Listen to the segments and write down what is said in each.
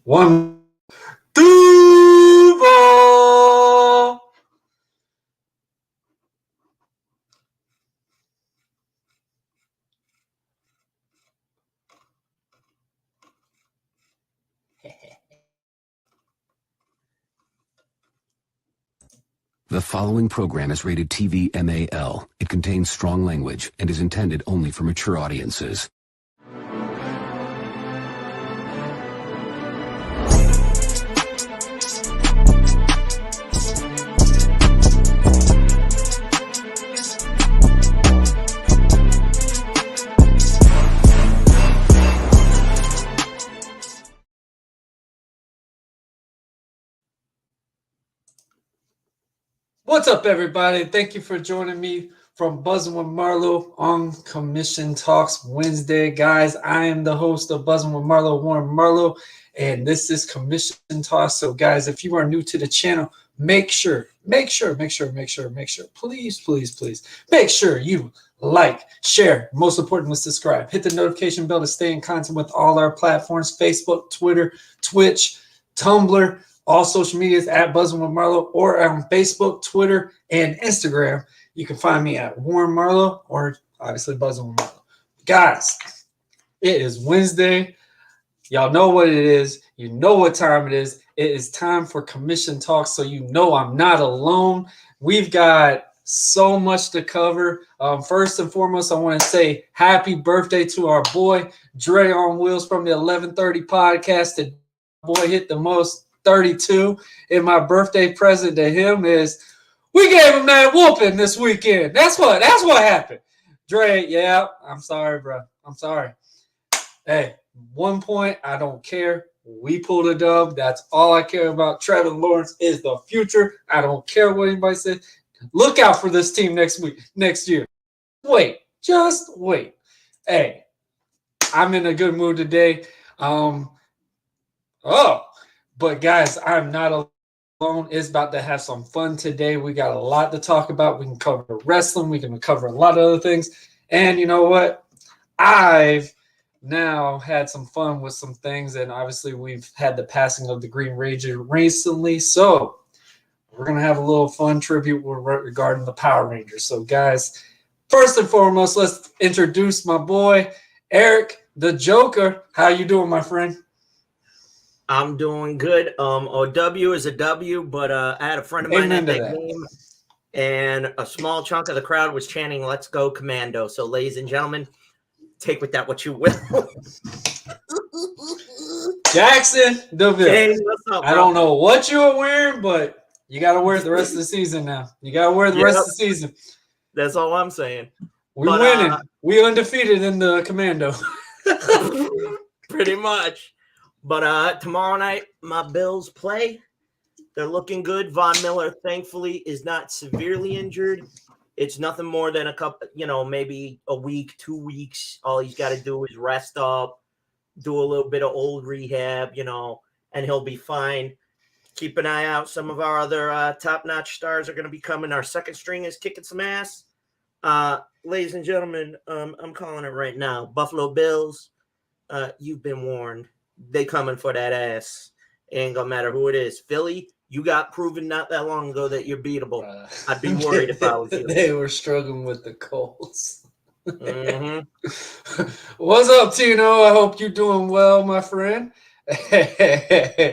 One, Duval. The following program is rated TV MAL. It contains strong language and is intended only for mature audiences. What's up, everybody? Thank you for joining me from Buzzing with Marlo on Commission Talks Wednesday. Guys, I am the host of Buzzing with Marlo, Warren Marlo, and this is Commission Talks. So, guys, if you are new to the channel, make sure, please, make sure you like, share, most importantly, subscribe. Hit the notification bell to stay in contact with all our platforms, Facebook, Twitter, Twitch, Tumblr, all social medias at Buzzing with Marlo, or on Facebook, Twitter, and Instagram. You can find me at Warren Marlo or obviously Buzzing with Marlo. Guys, it is Wednesday. Y'all know what it is. You know what time it is. It is time for Commission Talks, so you know I'm not alone. We've got so much to cover. First and foremost, I want to say happy birthday to our boy, Dre on Wheels from the 1130 podcast. The boy hit the most 32, and my birthday present to him is we gave him that whooping this weekend. That's what happened. Dre, yeah, I'm sorry, bro. I'm sorry. Hey, 1 point, I don't care. We pulled a dub. That's all I care about. Trevor Lawrence is the future. I don't care what anybody says. Look out for this team next year. Just wait. Hey, I'm in a good mood today. But guys, I'm not alone. It's about to have some fun today. We got a lot to talk about. We can cover wrestling. We can cover a lot of other things. And you know what? I've now had some fun with some things. And obviously, we've had the passing of the Green Ranger recently. So we're going to have a little fun tribute regarding the Power Rangers. So guys, first and foremost, let's introduce my boy, Eric the Joker. How you doing, my friend? I'm doing good. A W is a W, but I had a friend of mine at that game, and a small chunk of the crowd was chanting, "Let's go, Commando." So, ladies and gentlemen, take with that what you will. Jackson DeVille. Hey, what's up, bro? I don't know what you were wearing, but you got to wear it the rest of the season now. You got to wear it the rest of the season. That's all I'm saying. We're winning. We undefeated in the Commando. Pretty much. But tomorrow night, my Bills play. They're looking good. Von Miller, thankfully, is not severely injured. It's nothing more than a couple, maybe a week, 2 weeks. All he's got to do is rest up, do a little bit of old rehab, and he'll be fine. Keep an eye out. Some of our other top-notch stars are going to be coming. Our second string is kicking some ass. Ladies and gentlemen, I'm calling it right now. Buffalo Bills, you've been warned. They coming for that ass. Ain't gonna matter who it is. Philly, you got proven not that long ago that you're beatable. I'd be worried if I was you. They were struggling with the Colts. Mm-hmm. What's up, Tino? I hope you're doing well, my friend.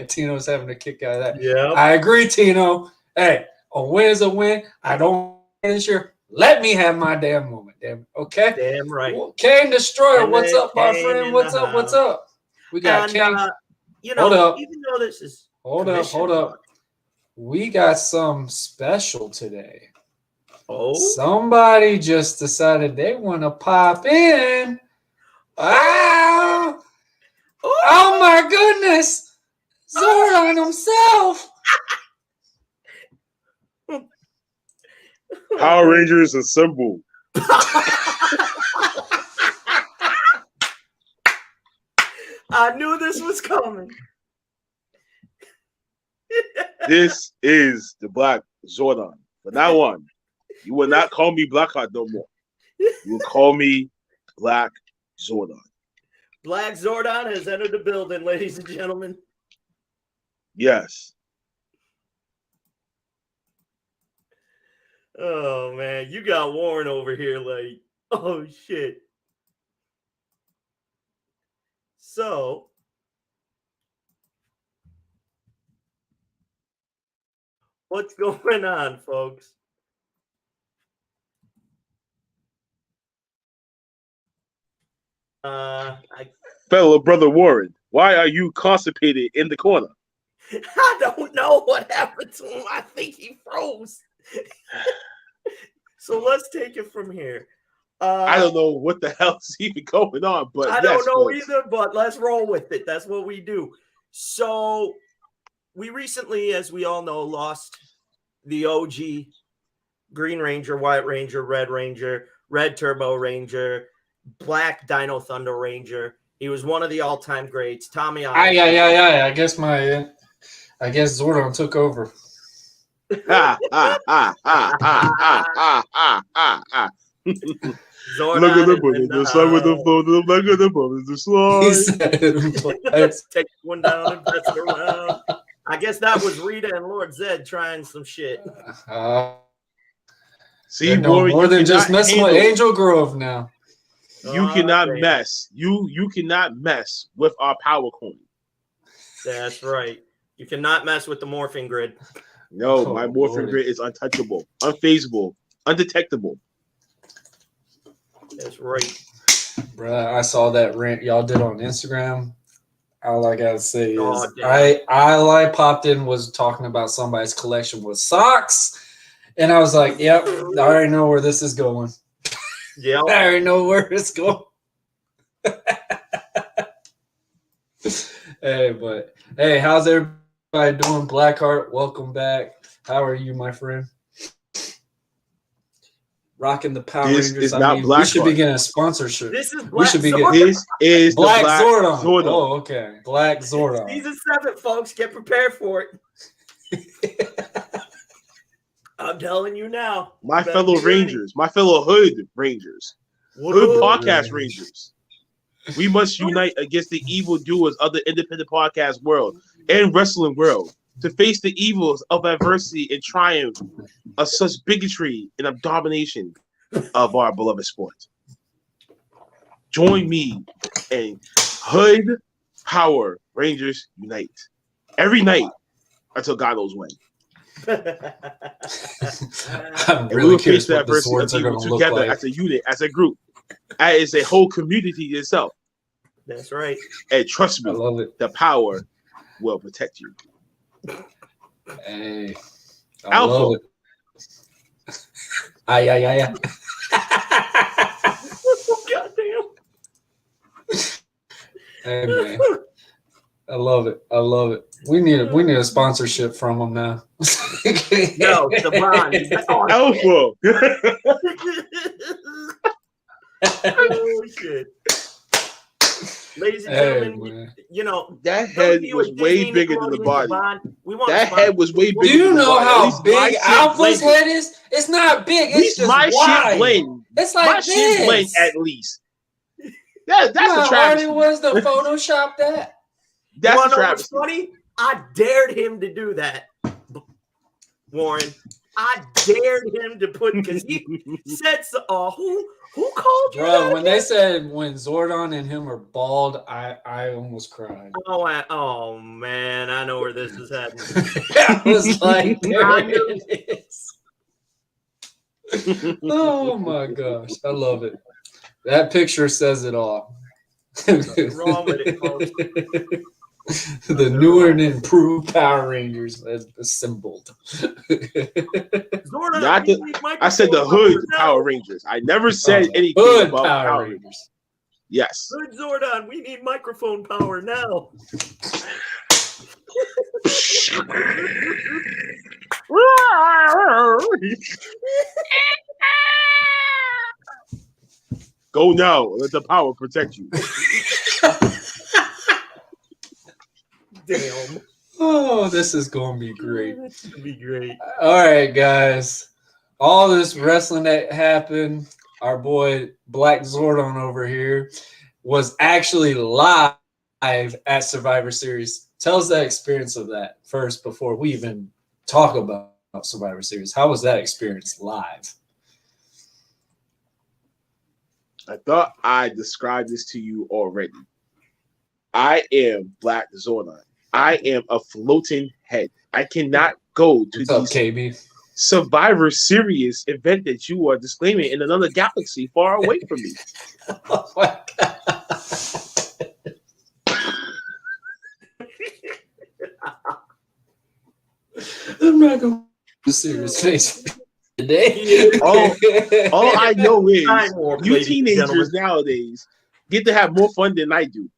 Tino's having a kick out of that. Yeah, I agree, Tino. Hey, a win is a win. I don't ensure. Let me have my damn moment. Damn, okay? Damn right. Kane Destroyer, what's up, my friend? What's up? What's up? We got Kane. Hold up. Even though this is hold up. We got some special today. Oh, somebody just decided they want to pop in. Wow! Oh my goodness! Zordon himself. Power Rangers assemble. I knew this was coming. This is the Black Zordon. From now on, you will not call me Blackheart no more. You will call me Black Zordon. Black Zordon has entered the building, ladies and gentlemen. Yes. Oh man, you got Warren over here like, oh shit. So what's going on, folks? Fellow brother Warren, why are you constipated in the corner? I don't know what happened to him. I think he froze. So let's take it from here. I don't know what the hell's even going on, but I yes, don't know folks. either, but let's roll with it. That's what we do. So we recently, as we all know, lost the OG Green Ranger, White Ranger, Red Turbo Ranger, Black Dino Thunder Ranger. He was one of the all-time greats. Tommy I guess Zordon took over. Ha, ha, ha, ha, ha, ha, ha, ha, ha, ha. Zordon Look at the is book, in the slide with the flow, look at the book, the He slide. said, Take one down and pass it around. I guess that was Rita and Lord Zed trying some shit. See, they're no Warren, more you than just cannot messing with handle- Angel Grove now. You cannot damn. mess. You cannot mess with our power coin. That's right. You cannot mess with the morphing grid. No, Oh, my morphing Lordy. grid is untouchable, unfazable, undetectable. That's right. Bruh, I saw that rant y'all did on Instagram. All I gotta say Oh, is damn. I popped in was talking about somebody's collection with socks. And I was like, yep, I already know where this is going. Yeah. I already know where it's going. Hey, how's everybody doing? Blackheart, welcome back. How are you, my friend? Rocking the Power This Rangers. is not we should be Blackheart. getting a sponsorship. This is We Black should be Zordon. getting This is Black the Black Zordon. Zordon. Oh, okay. Black Zordon. Season 7, folks. Get prepared for it. I'm telling you now. My You better fellow be ready. Rangers, my fellow Hood Rangers, Hood Woo-hoo. Podcast Rangers. We must unite against the evildoers of the independent podcast world and wrestling world to face the evils of adversity and triumph of such bigotry and of domination of our beloved sport. Join me and Hood Power Rangers Unite every night until God knows when. I'm And we really will curious face the what the adversity of swords are evil going to look together like. as a unit, as a group, as a whole community itself. That's right. And trust I me, love it. the power will protect you. Hey, I Alpha. love it. Ay. Goddamn. Hey, man. I love it. I love it. We need a sponsorship from them now. No, Devon. Alpha. Oh, shit. Ladies and gentlemen, man. you know, That those head of you was at way Disney, bigger than the Nickelodeon, body. Devon, we want That to head was way Do bigger you than the know body. At how least my big shit Alpha's blended. head is? It's not big. At It's least just my wide. shit blend. It's My like shit blend this. at least. That's How a hard travesty. it was to Photoshop that. You That's want a to know what's travesty. funny? I dared him to do that, Warren. I dared him to put, because he said, so, who called you Bro, that? when they said when Zordon and him are bald, I almost cried. Oh, man, I know where this is heading. I was like, there I knew. it is. Oh my gosh, I love it. That picture says it all. Nothing wrong with it, folks. The newer and improved Power Rangers as assembled. Zordon, Not we the- need I said the microphone Hood now. Power Rangers. I never said anything Hood about Power Rangers. Yes. Hood Zordon, we need microphone power now. Go now. Let the power protect you. Damn. Oh, this is going to be great. This would be great. All right, guys. All this wrestling that happened, our boy Black Zordon over here was actually live at Survivor Series Tell us that experience of that first before we even talk about Survivor Series. How was that experience live? I thought I described this to you already. I am Black Zordon. I am a floating head. I cannot go to What's up, these KB? Survivor Series event that you are disclaiming in another galaxy far away from me. Oh my God. I'm not going to serious face today. All I know is Time warp, you ladies and teenagers gentlemen. nowadays get to have more fun than I do.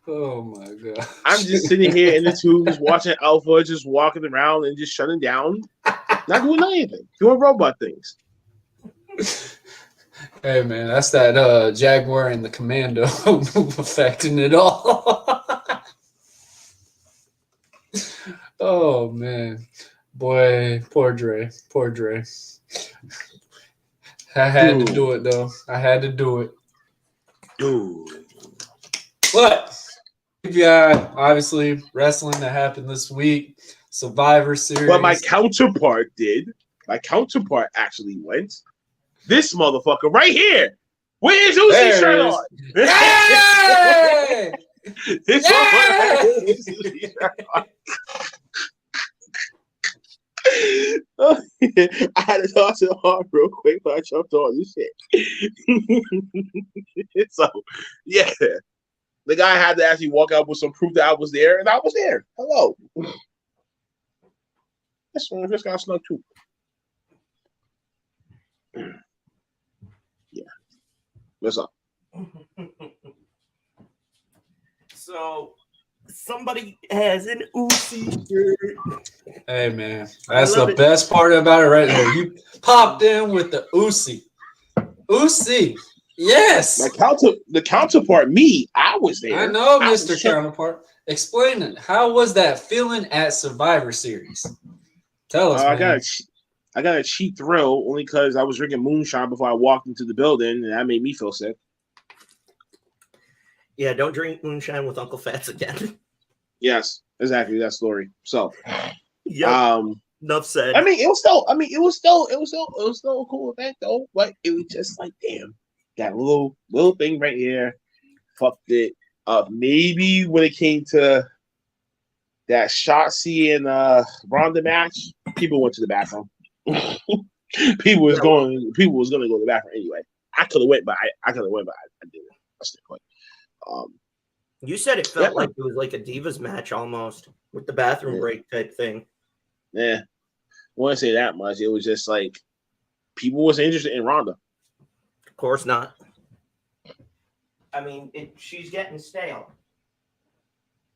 Oh my God. I'm just sitting here in the tubes watching Alpha just walking around and just shutting down, not doing anything, doing robot things. Hey man, that's that Jaguar and the Commando affecting it all. Oh man, boy, poor Dre. I had to do it though. I had to do it. Dude. But yeah, obviously wrestling that happened this week, Survivor Series. But my counterpart did. My counterpart actually went. This motherfucker right here. With his Uzi shirt on. Yay! This motherfucker with his Uzi shirt on. Oh, yeah. I had to toss it on real quick, but I jumped on this shit. So, yeah. The guy had to actually walk out with some proof that I was there, and I was there. Hello. This one just got snuck too. Yeah. What's up? So somebody has an Uzi shirt. Hey man, that's the best part about it right there. You popped in with the Uzi. Yes. The counterpart, me, I was there. I know, Mr. Counterpart. Explain it. How was that feeling at Survivor Series? Tell us, man. I got a cheap thrill only because I was drinking moonshine before I walked into the building, and that made me feel sick. Yeah, don't drink moonshine with Uncle Fats again. Yes, exactly that story. So, yeah, enough said. I mean, it was still a cool event though, but it was just like, damn, that little thing right here, fucked it up. Maybe when it came to that Shotzi and Ronda match, people went to the bathroom. people was gonna go to the bathroom anyway. I could have went, but I didn't. That's the point. You said it felt like it was like a Divas match almost with the bathroom break type thing. Yeah, I wouldn't say that much. It was just like people was interested in Ronda. Of course not. I mean, she's getting stale.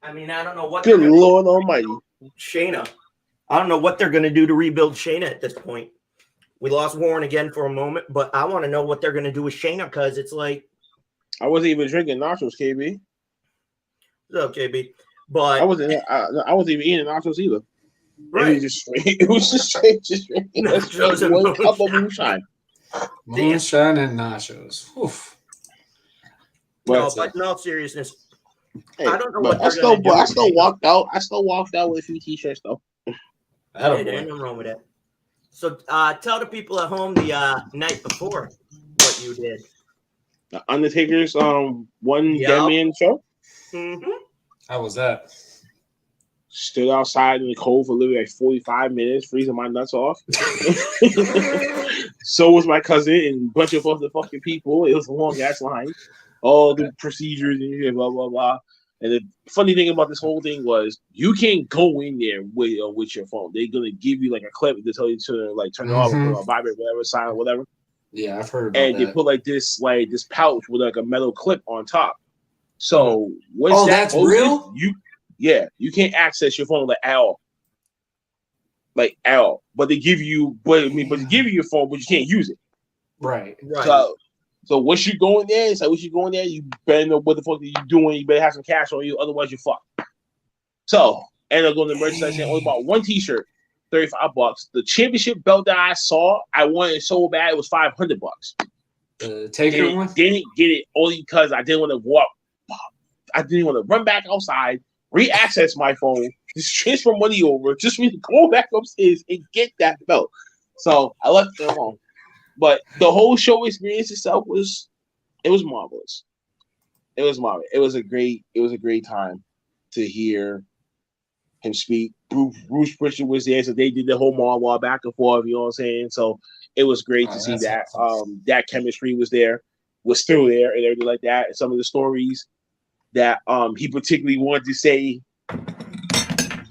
I mean, I don't know what. Good Lord Almighty, Shayna. I don't know what they're going to do to rebuild Shayna at this point. We lost Warren again for a moment, but I want to know what they're going to do with Shayna because it's like. I wasn't even drinking nachos, KB. What's up, KB? But I wasn't even eating nachos either. Right. It was just straight. Nachos and one cup of moonshine. Moonshine and nachos. Oof. No, but in all seriousness, hey, I don't know what they're going to do. I still walked out with a few t-shirts though. There's nothing wrong with that. So tell the people at home the night before what you did. The Undertaker's one dead man show. Mm-hmm. How was that? Stood outside in the cold for literally like 45 minutes, freezing my nuts off. So was my cousin and a bunch of other fucking people. It was a long ass line. All the procedures and blah blah blah. And the funny thing about this whole thing was you can't go in there with your phone. They're gonna give you like a clip to tell you to like turn it off or put it on vibrate, whatever, silent, whatever. Yeah, I've heard about and that. they put like this pouch with like a metal clip on top. So what's that? That's real? You can't access your phone at all. But they give you your phone, but you can't use it. Right. So once you go in there, you better know what the fuck are you doing. You better have some cash on you, otherwise you're fucked. So and I go to the merchandise section, only bought one t-shirt. $35. The championship belt that I saw, I wanted so bad it was $500. Taker one? Didn't get it only because I didn't want to walk I didn't want to run back outside, re-access my phone, just transfer money over, just for me to go back upstairs and get that belt. So I left it alone. But the whole show experience itself was marvelous. It was marvelous. It was a great time to hear him speak. Bruce Prichard was there, so they did the whole monologue back and forth. You know what I'm saying? So it was great to see that. Awesome. That chemistry was still there, and everything like that. And some of the stories that he particularly wanted to say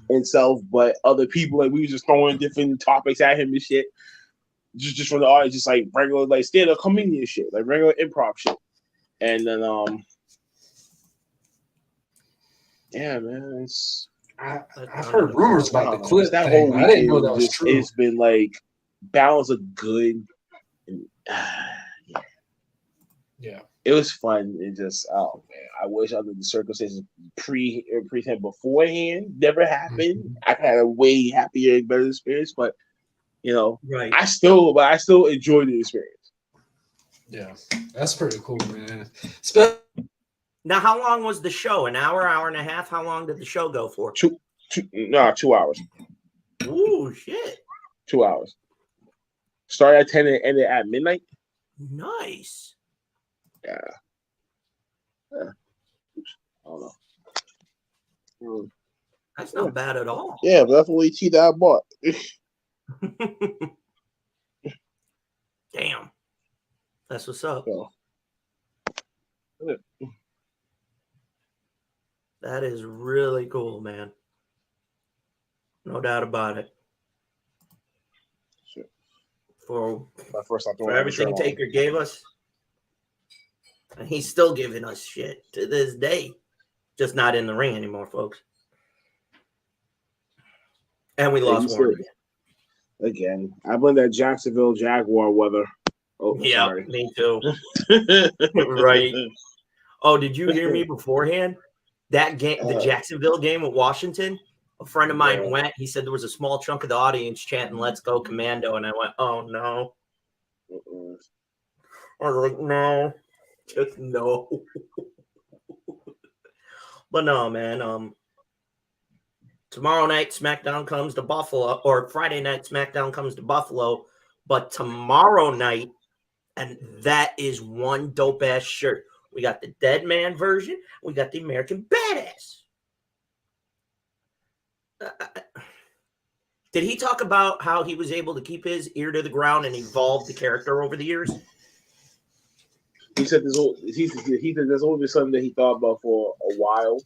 himself, but other people, like, we was just throwing different topics at him and shit. Just from the audience, just like regular, like, stand-up comedian shit, like regular improv shit. And then yeah, man, I've heard rumors about the clip. That thing. whole I didn't know weekend that was true. it's been like balance of good. And, Yeah, it was fun. It just, oh man, I wish under the circumstances pre-hand beforehand never happened. Mm-hmm. I had a way happier and better experience, but you know, Right. I still enjoyed the experience. Yeah, that's pretty cool, man. Now, how long was the show? An hour, hour and a half? How long did the show go for? 2 hours. Ooh, shit. 2 hours. Started at 10 and ended at midnight. Nice. Yeah. I don't know. That's not bad at all. Yeah, but that's the only tea that I bought. Damn. That's what's up. Yeah. That is really cool, man. No doubt about it. Sure. For My first time everything Taker gave us. And he's still giving us shit to this day. Just not in the ring anymore, folks. And we lost Warren again. I blame that Jacksonville Jaguar weather. Oh, yeah, sorry. Me too. Right. Oh, did you hear me beforehand? That game, the Jacksonville game with Washington, a friend of mine went. He said there was a small chunk of the audience chanting "Let's go Commando," and I went, "Oh no!" I was like, "No, just no." But no, man. Tomorrow night SmackDown comes to Buffalo, or Friday night SmackDown comes to Buffalo. But tomorrow night, and that is one dope ass shirt. We got the Dead Man version. We got the American Badass. Did he talk about how he was able to keep his ear to the ground and evolve the character over the years? He said there's only been something that he thought about for a while,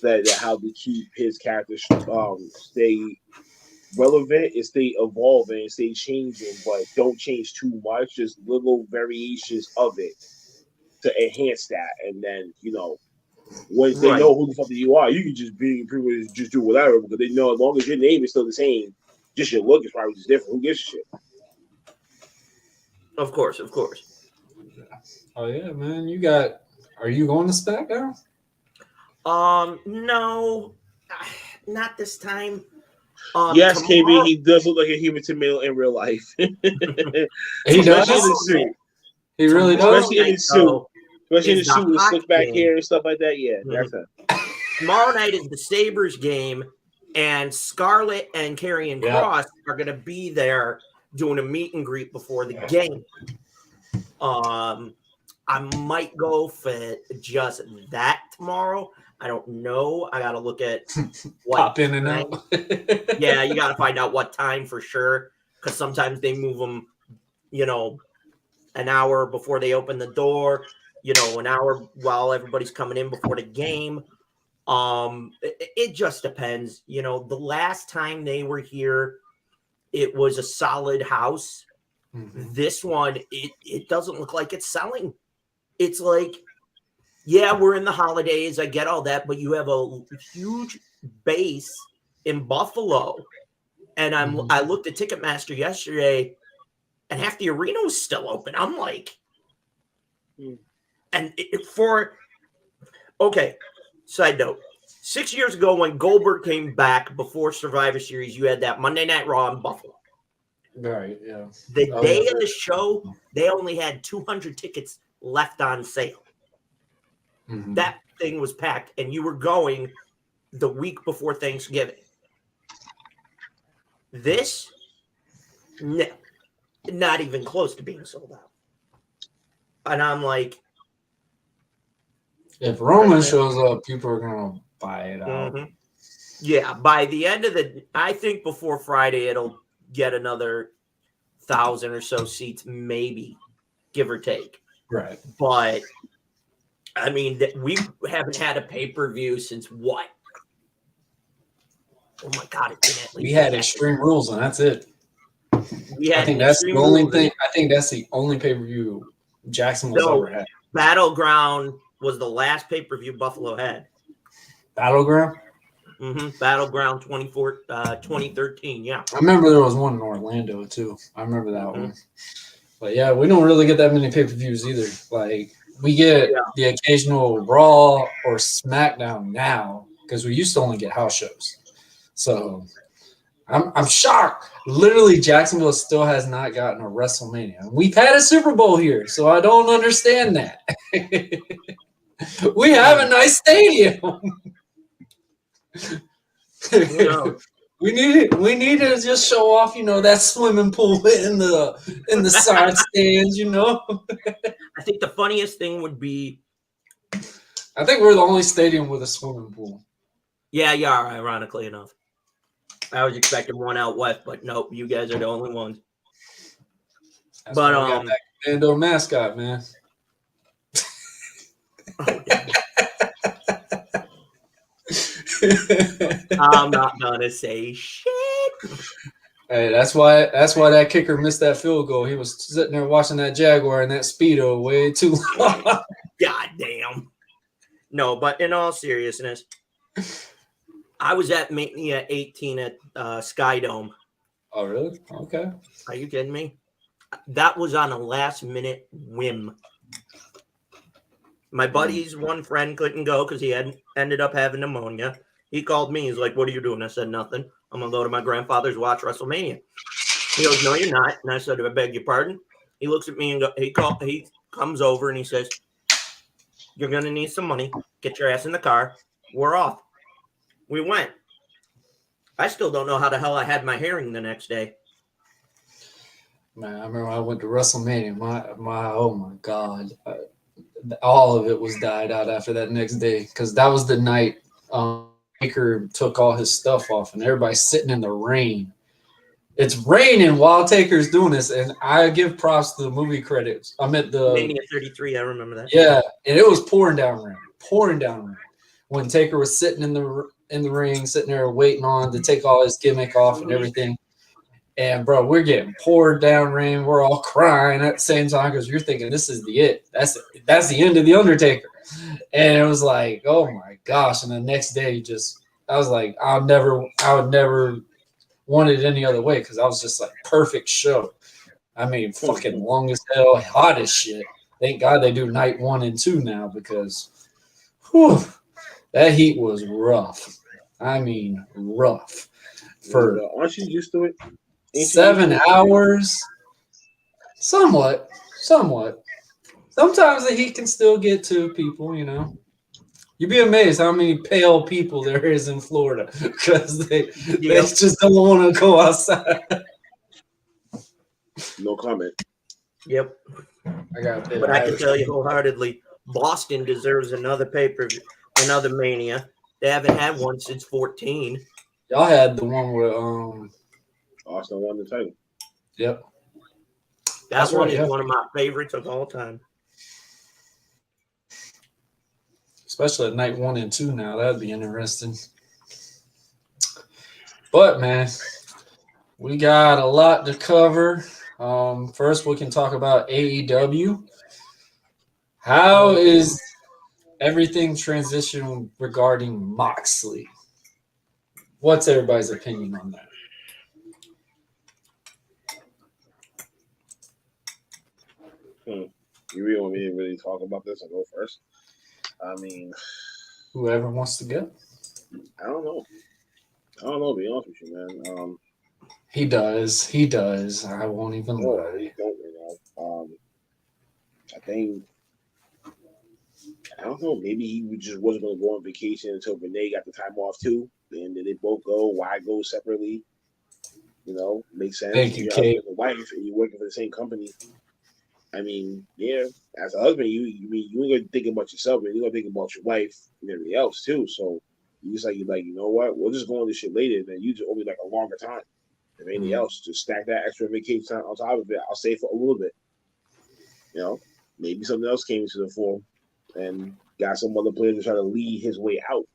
that how to keep his character stay relevant and stay evolving and stay changing, but don't change too much. Just little variations of it to enhance that, and then once they know who the fuck you are, you can just be pretty much just do whatever, because they know as long as your name is still the same, just your look is probably just different. Who gives a shit? Of course. Oh yeah, man. Are you going to SmackDown? No, not this time. Yes, tomorrow... KB, he does look like a human tomato in real life. He does. He really does. Especially in his suit. Especially in his suit with slick back hair and stuff like that. Yeah, that's it. Tomorrow night is the Sabres game, and Scarlett and Karrion Kross are going to be there doing a meet and greet before the game. I might go for just that tomorrow. I don't know. I got to look at what pop in and out. Yeah, you got to find out what time for sure, because sometimes they move them, an hour before they open the door, an hour while everybody's coming in before the game. It just depends. The last time they were here, it was a solid house. Mm-hmm. This one, it doesn't look like it's selling. It's like, yeah, we're in the holidays. I get all that, but you have a huge base in Buffalo. And I looked at Ticketmaster yesterday, and half the arena was still open. I'm like, and side note, 6 years ago when Goldberg came back before Survivor Series, you had that Monday Night Raw in Buffalo. Right, yeah. The day of the show, they only had 200 tickets left on sale. Mhm. That thing was packed, and you were going the week before Thanksgiving. This, no, not even close to being sold out. And I'm like, If Roman shows up, people are gonna buy it out. mhm. Yeah, by the end of I think before Friday, it'll get another 1,000 or so seats, maybe, give or take. Right. But I mean, we haven't had a pay-per-view since what? Oh my God, it's been at least We had Extreme Rules, and that's it. We had I think that's the only thing. I think that's the only pay-per-view Jacksonville's ever had. Battleground was the last pay-per-view Buffalo had. Battleground? Battleground 2013, yeah. I remember there was one in Orlando, too. I remember that one. But, yeah, we don't really get that many pay-per-views either. Like, we get the occasional Raw or SmackDown now because we used to only get house shows. So, I'm shocked. Literally, Jacksonville still has not gotten a WrestleMania. We've had a Super Bowl here, so I don't understand that. We have a nice stadium. We need to just show off, that swimming pool in the side stands, I think the funniest thing would be, I think we're the only stadium with a swimming pool. Yeah, you are, ironically enough. I was expecting one out west, but nope, you guys are the only ones. That's why we got that Commando mascot, man. I'm not gonna say shit. Hey, that's why that kicker missed that field goal. He was sitting there watching that Jaguar and that Speedo way too long. God damn. No, but in all seriousness, I was at Mania 18 at Skydome. Oh, really? Okay. Are you kidding me? That was on a last-minute whim. My buddy's one friend couldn't go because he ended up having pneumonia. He called me. He's like, "What are you doing?" I said, "Nothing. I'm going to go to my grandfather's watch WrestleMania." He goes, "No, you're not." And I said, "I beg your pardon." He looks at me and he comes over and he says, "You're going to need some money. Get your ass in the car. We're off." We went. I still don't know how the hell I had my hearing the next day. Man, I remember I went to WrestleMania. Oh my God. All of it was died out after that next day because that was the night Taker took all his stuff off and everybody's sitting in the rain. It's raining while Taker's doing this, and I give props to the movie credits. I'm at the Mania 33. I remember that. Yeah, and it was pouring down rain when Taker was sitting in the ring, sitting there waiting on to take all his gimmick off and everything. And bro, we're getting poured down rain. We're all crying at the same time because you're thinking this is the it. That's the end of the Undertaker. And it was like, oh my gosh. And the next day, I was like, I would never want it any other way because I was just like perfect show. I mean, fucking long as hell, hot as shit. Thank God they do night 1 and 2 now because that heat was rough. I mean, rough. Aren't you used to it? 7 hours, somewhat. Sometimes the heat can still get to people, You'd be amazed how many pale people there is in Florida because they just don't want to go outside. No comment. Yep. But I can tell you wholeheartedly, Boston deserves another pay-per-view, another Mania. They haven't had one since 14. Y'all had the one where Austin won the title. Yep. That's one is one of my favorites of all time. Especially at night 1 and 2 now. That'd be interesting. But man, we got a lot to cover. First, we can talk about AEW. How is everything transitioning regarding Moxley? What's everybody's opinion on that? You really want me to really talk about this and go first? I mean, whoever wants to go. I don't know. To be honest with you, man. He does. I won't even lie. I think I don't know. Maybe he just wasn't going to go on vacation until Renee got the time off too, and then they both go. Why go separately? You know, makes sense. Thank you, You're Kate. husband and wife, and you're working for the same company. I mean, yeah, as a husband, you ain't gonna think about yourself, man. You're gonna think about your wife and everything else too. So you just like, you know what? We'll just go on this shit later. Then you just owe me like a longer time. If anything else, just stack that extra vacation time on top of it. I'll save for a little bit. You know, maybe something else came into the fore and got some other player to try to lead his way out.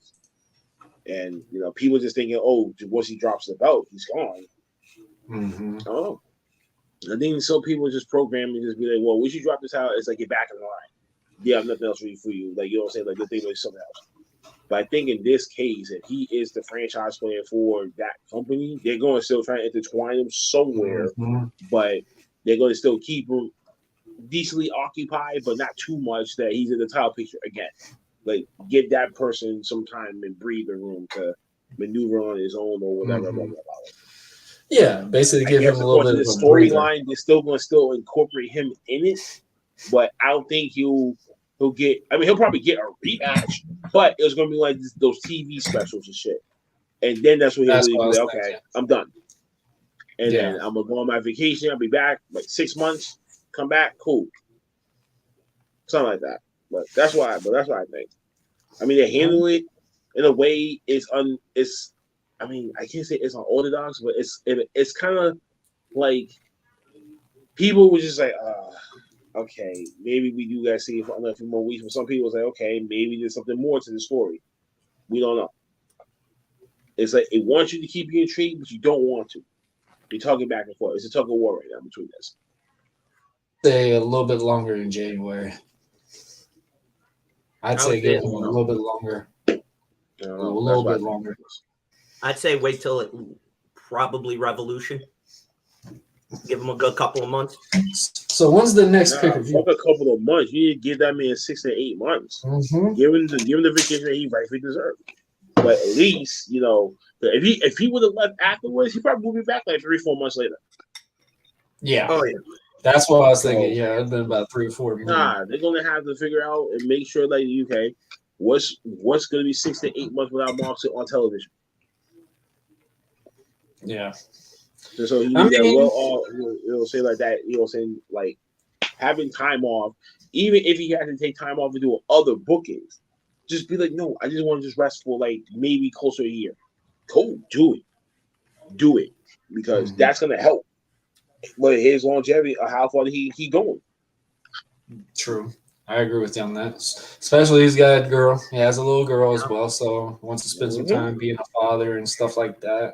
And you know, people just thinking, oh, once he drops the belt, he's gone. Mm-hmm. I don't know. I think some people just program and just be like, well, once you drop this out, it's like get back in the line. Yeah, I have nothing else really for you. Like, you know what I'm saying? Like, the thing is something else. But I think in this case, if he is the franchise player for that company, they're going to still try to intertwine him somewhere, but they're going to still keep him decently occupied, but not too much that he's in the title picture again. Like, give that person some time and breathing room to maneuver on his own or whatever. Blah, blah, blah. Yeah, basically give him a little bit of the a breather. storyline. They're still going to incorporate him in it, but I don't think he'll get. I mean, he'll probably get a rematch, but it's going to be like those TV specials and shit. And then that's when he'll really be like, okay, I'm done. And then I'm gonna go on my vacation. I'll be back like 6 months. Come back, cool, something like that. But that's why I think. I mean, they handle it in a way. I mean, I can't say it's unorthodox, but it's kind of like people were just like, okay, maybe we do gotta see it for another few more weeks. But some people was like, okay, maybe there's something more to the story. We don't know. It's like it wants you to keep you intrigued, but you don't want to. You're talking back and forth. It's a tug of war right now between this. Say a little bit longer in January. I'd say give him a little bit longer. A little bit longer. I'd say wait till it probably Revolution. Give him a good couple of months. So when's the next pay-per-view? A couple of months. You need to give that man 6 to 8 months. Mm-hmm. Give him the vacation that he rightfully deserves. But at least, you know, if he would have left afterwards, he probably would be back like 3-4 months later. Yeah. Oh yeah. That's what I was thinking. Yeah, it'd been about 3 or 4 months. Nah, they're gonna have to figure out and make sure like okay, what's gonna be 6 to 8 months without Moxley on television. Yeah. So he it'll say like that, you know, saying like having time off, even if he has to take time off and do other bookings, just be like, no, I just want to just rest for like maybe closer to a year. Cool, do it because that's gonna help. But his longevity or how far he going. True. I agree with you on that. Especially he's got a girl. He has a little girl as well, so wants to spend some time being a father and stuff like that.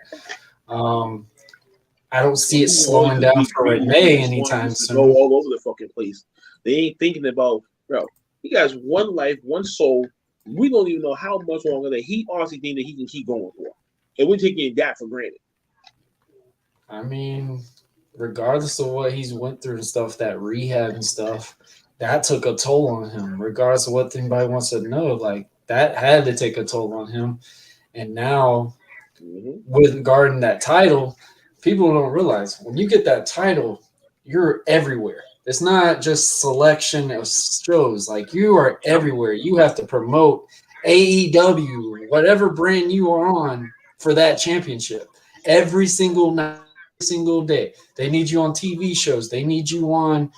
I don't see it slowing down for Renee anytime soon. Go all over the fucking place. They ain't thinking about, bro. He has one life, one soul. We don't even know how much longer that he honestly think that he can keep going for, and we're taking that for granted. I mean, regardless of what he's went through and stuff, that rehab and stuff, that took a toll on him. Regardless of what anybody wants to know, like that had to take a toll on him. And now, with guarding that title, people don't realize when you get that title, you're everywhere. It's not just selection of shows. Like you are everywhere. You have to promote AEW, whatever brand you are on for that championship every single night. Single day. They need you on TV shows. They need you on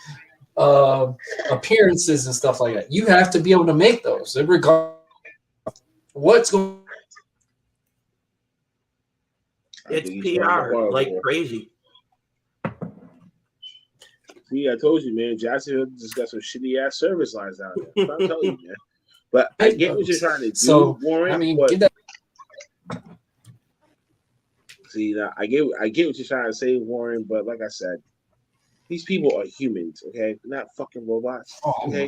appearances and stuff like that. You have to be able to make those. Regardless of what's going on. It's PR like crazy. See, I told you, man. Jacksonville just got some shitty ass service lines out there. I'm telling you, man. But I get what you're trying to do, Warren. I mean, get that. See, I get what you're trying to say, Warren, but like I said, these people are humans, okay? They're not fucking robots, okay?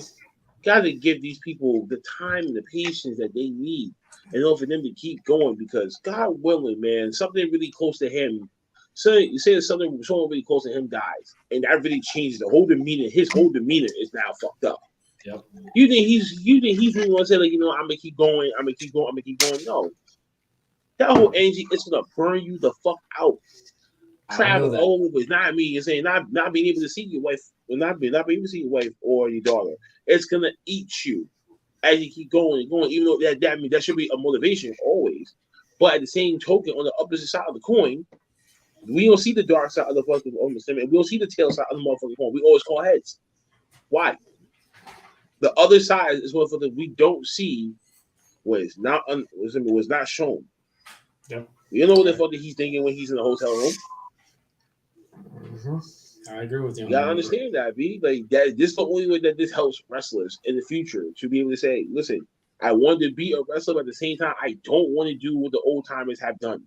Got to give these people the time and the patience that they need in order for them to keep going because God willing, man, something really close to him, so you say someone really close to him dies, and that really changes the whole demeanor. His whole demeanor is now fucked up. Yep. You think he's really want to say like, you know, I'm gonna keep going. No. That whole energy is gonna burn you the fuck out. Travel all over. It's not me. You're saying not being able to see your wife, or not being able to see your wife or your daughter. It's gonna eat you. as you keep going and going, even though I mean that should be a motivation always. But at the same token, on the opposite side of the coin, we don't see the dark side of the fucking we don't see the tail side of the motherfucking coin. We always call heads. Why? The other side is what we don't see was not shown. Yep. You know what the fuck he's thinking when he's in the hotel room. Mm-hmm. I agree with you. You gotta understand that, B. Like that. This is the only way that this helps wrestlers in the future to be able to say, "Listen, I want to be a wrestler, but at the same time, I don't want to do what the old timers have done."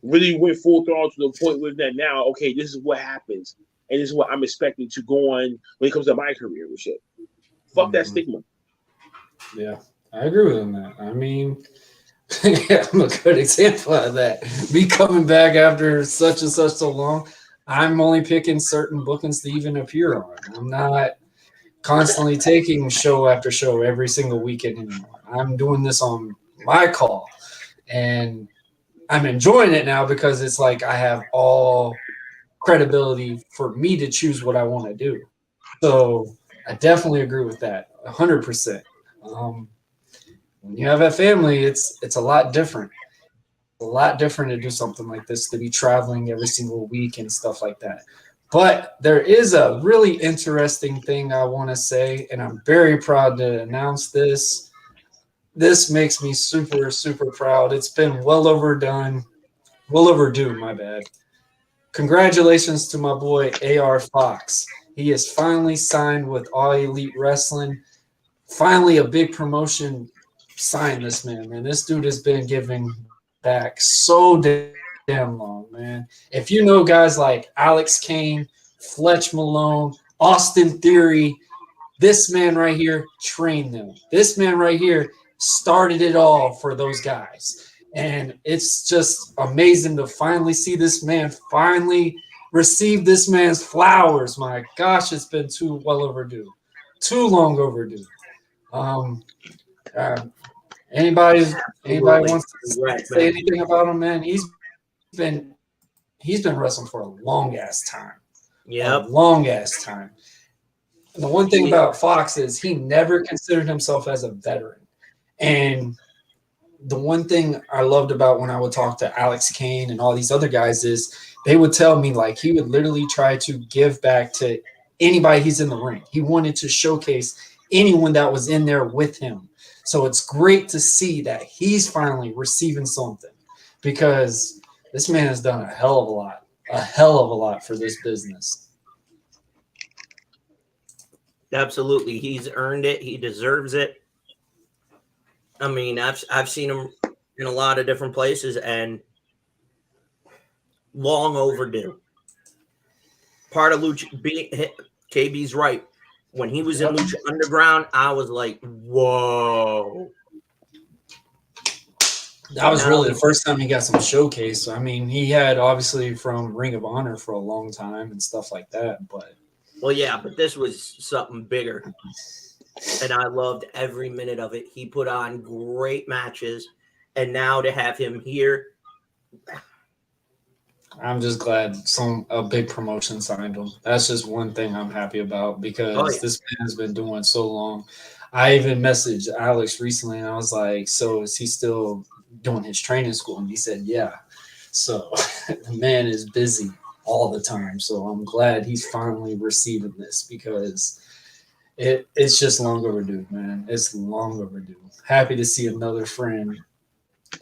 Really went full throttle to the point where that now, okay, this is what happens, and this is what I'm expecting to go on when it comes to my career and shit. Fuck that stigma. Yeah, I agree with him on that. I mean, I'm a good example of that. Me coming back after such and such so long, I'm only picking certain bookings to even appear on. I'm not constantly taking show after show every single weekend anymore. I'm doing this on my call, and I'm enjoying it now because it's like I have all credibility for me to choose what I want to do. So I definitely agree with that 100%. When you have a family, it's a lot different. A lot different to do something like this, to be traveling every single week and stuff like that. But there is a really interesting thing I want to say, and I'm very proud to announce this. This makes me super, super proud. It's been well overdue, my bad. Congratulations to my boy AR Fox. He is finally signed with All Elite Wrestling. Finally, a big promotion signed this man, man. This dude has been giving back so damn long, man. If you know guys like Alex Kane, Fletch Malone, Austin Theory, this man right here trained them. This man right here started it all for those guys. And it's just amazing to finally see this man finally receive this man's flowers. My gosh, it's been too well overdue. Too long overdue. Anybody wants to say anything about him, man? He's been wrestling for a long ass time. Yeah, long ass time. And the one thing about Fox is he never considered himself as a veteran. And the one thing I loved about when I would talk to Alex Kane and all these other guys is they would tell me like he would literally try to give back to anybody he's in the ring. He wanted to showcase anyone that was in there with him. So it's great to see that he's finally receiving something, because this man has done a hell of a lot for this business. absolutely. He's earned it. He deserves it. I mean, I've seen him in a lot of different places, and long overdue. Part of Lucha, KB's right. When he was in Lucha Underground, I was like, whoa. That was really the first time he got some showcase. I mean, he had obviously from Ring of Honor for a long time and stuff like that. But well, yeah, but this was something bigger. And I loved every minute of it. He put on great matches. And now to have him here, I'm just glad a big promotion signed him. That's just one thing I'm happy about, because this man's been doing so long. I even messaged Alex recently and I was like, so is he still doing his training school? And he said, yeah. So the man is busy all the time. So I'm glad he's finally receiving this, because it's just long overdue, man. It's long overdue. Happy to see another friend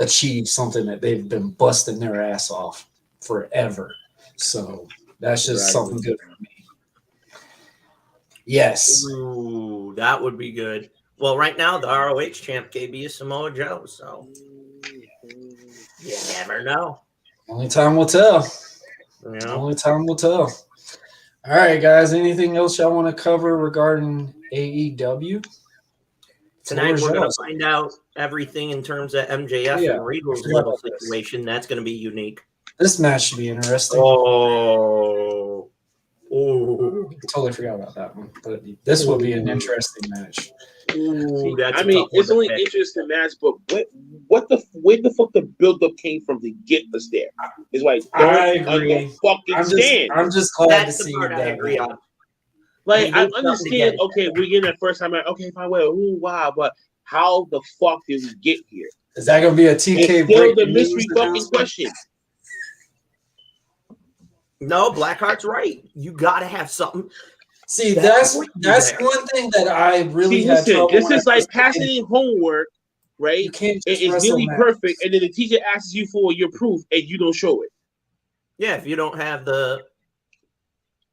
achieve something that they've been busting their ass off forever. So that's just something good for me. Yes. Ooh, that would be good. Well, right now the ROH champ KB is Samoa Joe, so you never know. Only time will tell. Yeah. Only time will tell. All right, guys. Anything else y'all want to cover regarding AEW? Tonight we're going to find out everything in terms of MJF and Regal's little situation. That's going to be unique. This match should be interesting. Oh, totally forgot about that one. But this will be an interesting match. Ooh, it's only an interesting match, but where the fuck the build up came from to get us there? It's like, I agree. I'm just glad That's to see the part that. I agree on. Like, They I did something to get understand. it. Okay, we're getting that first time. Okay, fine, well, ooh, wow, but how the fuck did we get here? Is that going to be a It's TK still the breaking mystery news fucking announcement? question. No, Blackheart's right. You got to have something. See, That that's point you that's there. one thing that I really See, had listen, trouble this when I is like first passing came. in homework, right? You can't just It's wrestle nearly matches. perfect, and then the teacher asks you for your proof, and you don't show it. Yeah, if you don't have the.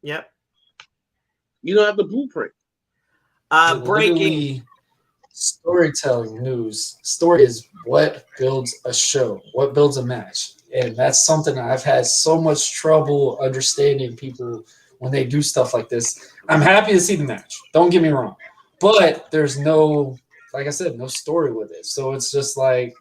Yep. You don't have the blueprint. It Breaking. literally storytelling news. Story is what builds a show, what builds a match. And that's something I've had so much trouble understanding people when they do stuff like this. I'm happy to see the match. Don't get me wrong. But there's no, like I said, no story with it. So it's just like,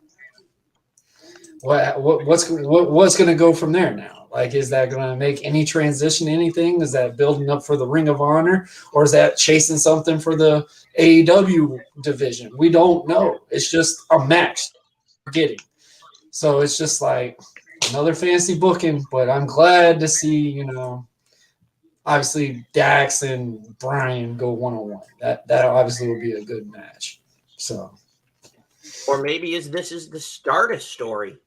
what's going to go from there now? Like, is that going to make any transition to anything? Is that building up for the Ring of Honor, or is that chasing something for the AEW division? We don't know. It's just a match we're getting. So it's just like another fancy booking, but I'm glad to see, obviously Dax and Brian go one-on-one. That obviously will be a good match. So, Or maybe this is the Stardust story.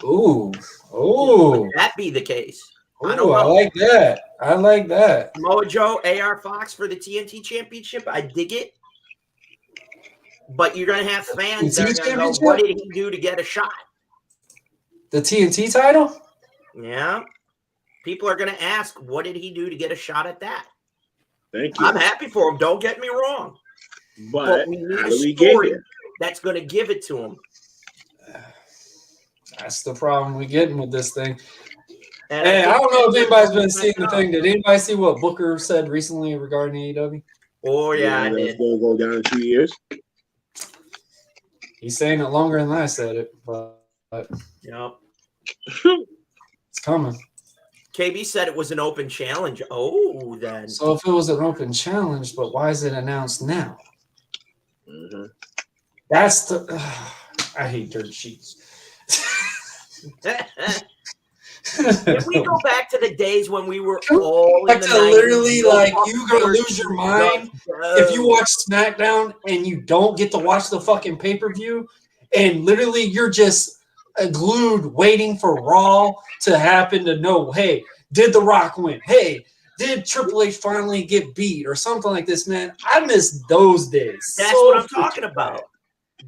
ooh, Would that be the case? I don't know. I like that. I like that. Mojo, AR Fox for the TNT Championship. I dig it. But you're going to have fans that are going to go, what did he do to get a shot? The TNT title? Yeah. People are going to ask, what did he do to get a shot at that? Thank you. I'm happy for him. Don't get me wrong. But we need how a do we get story here? that's going to give it to him. That's the problem we're getting with this thing. And I don't know if anybody's been seeing the thing. Did anybody see what Booker said recently regarding AEW? Oh, yeah, I It's did. going to go down in 2 years. He's saying it longer than I said it, but Yep. it's coming. KB said it was an open challenge. Oh, then. So if it was an open challenge, but why is it announced now? Mm-hmm. That's the. I hate dirt sheets. Can we go back to the days when we were all in the 90s? Literally, like, you're gonna lose your mind if you watch SmackDown and you don't get to watch the fucking pay-per-view, and literally you're just glued waiting for Raw to happen to know, hey, did The Rock win? Hey, did Triple H finally get beat or something like this, man? I miss those days. That's what I'm talking about.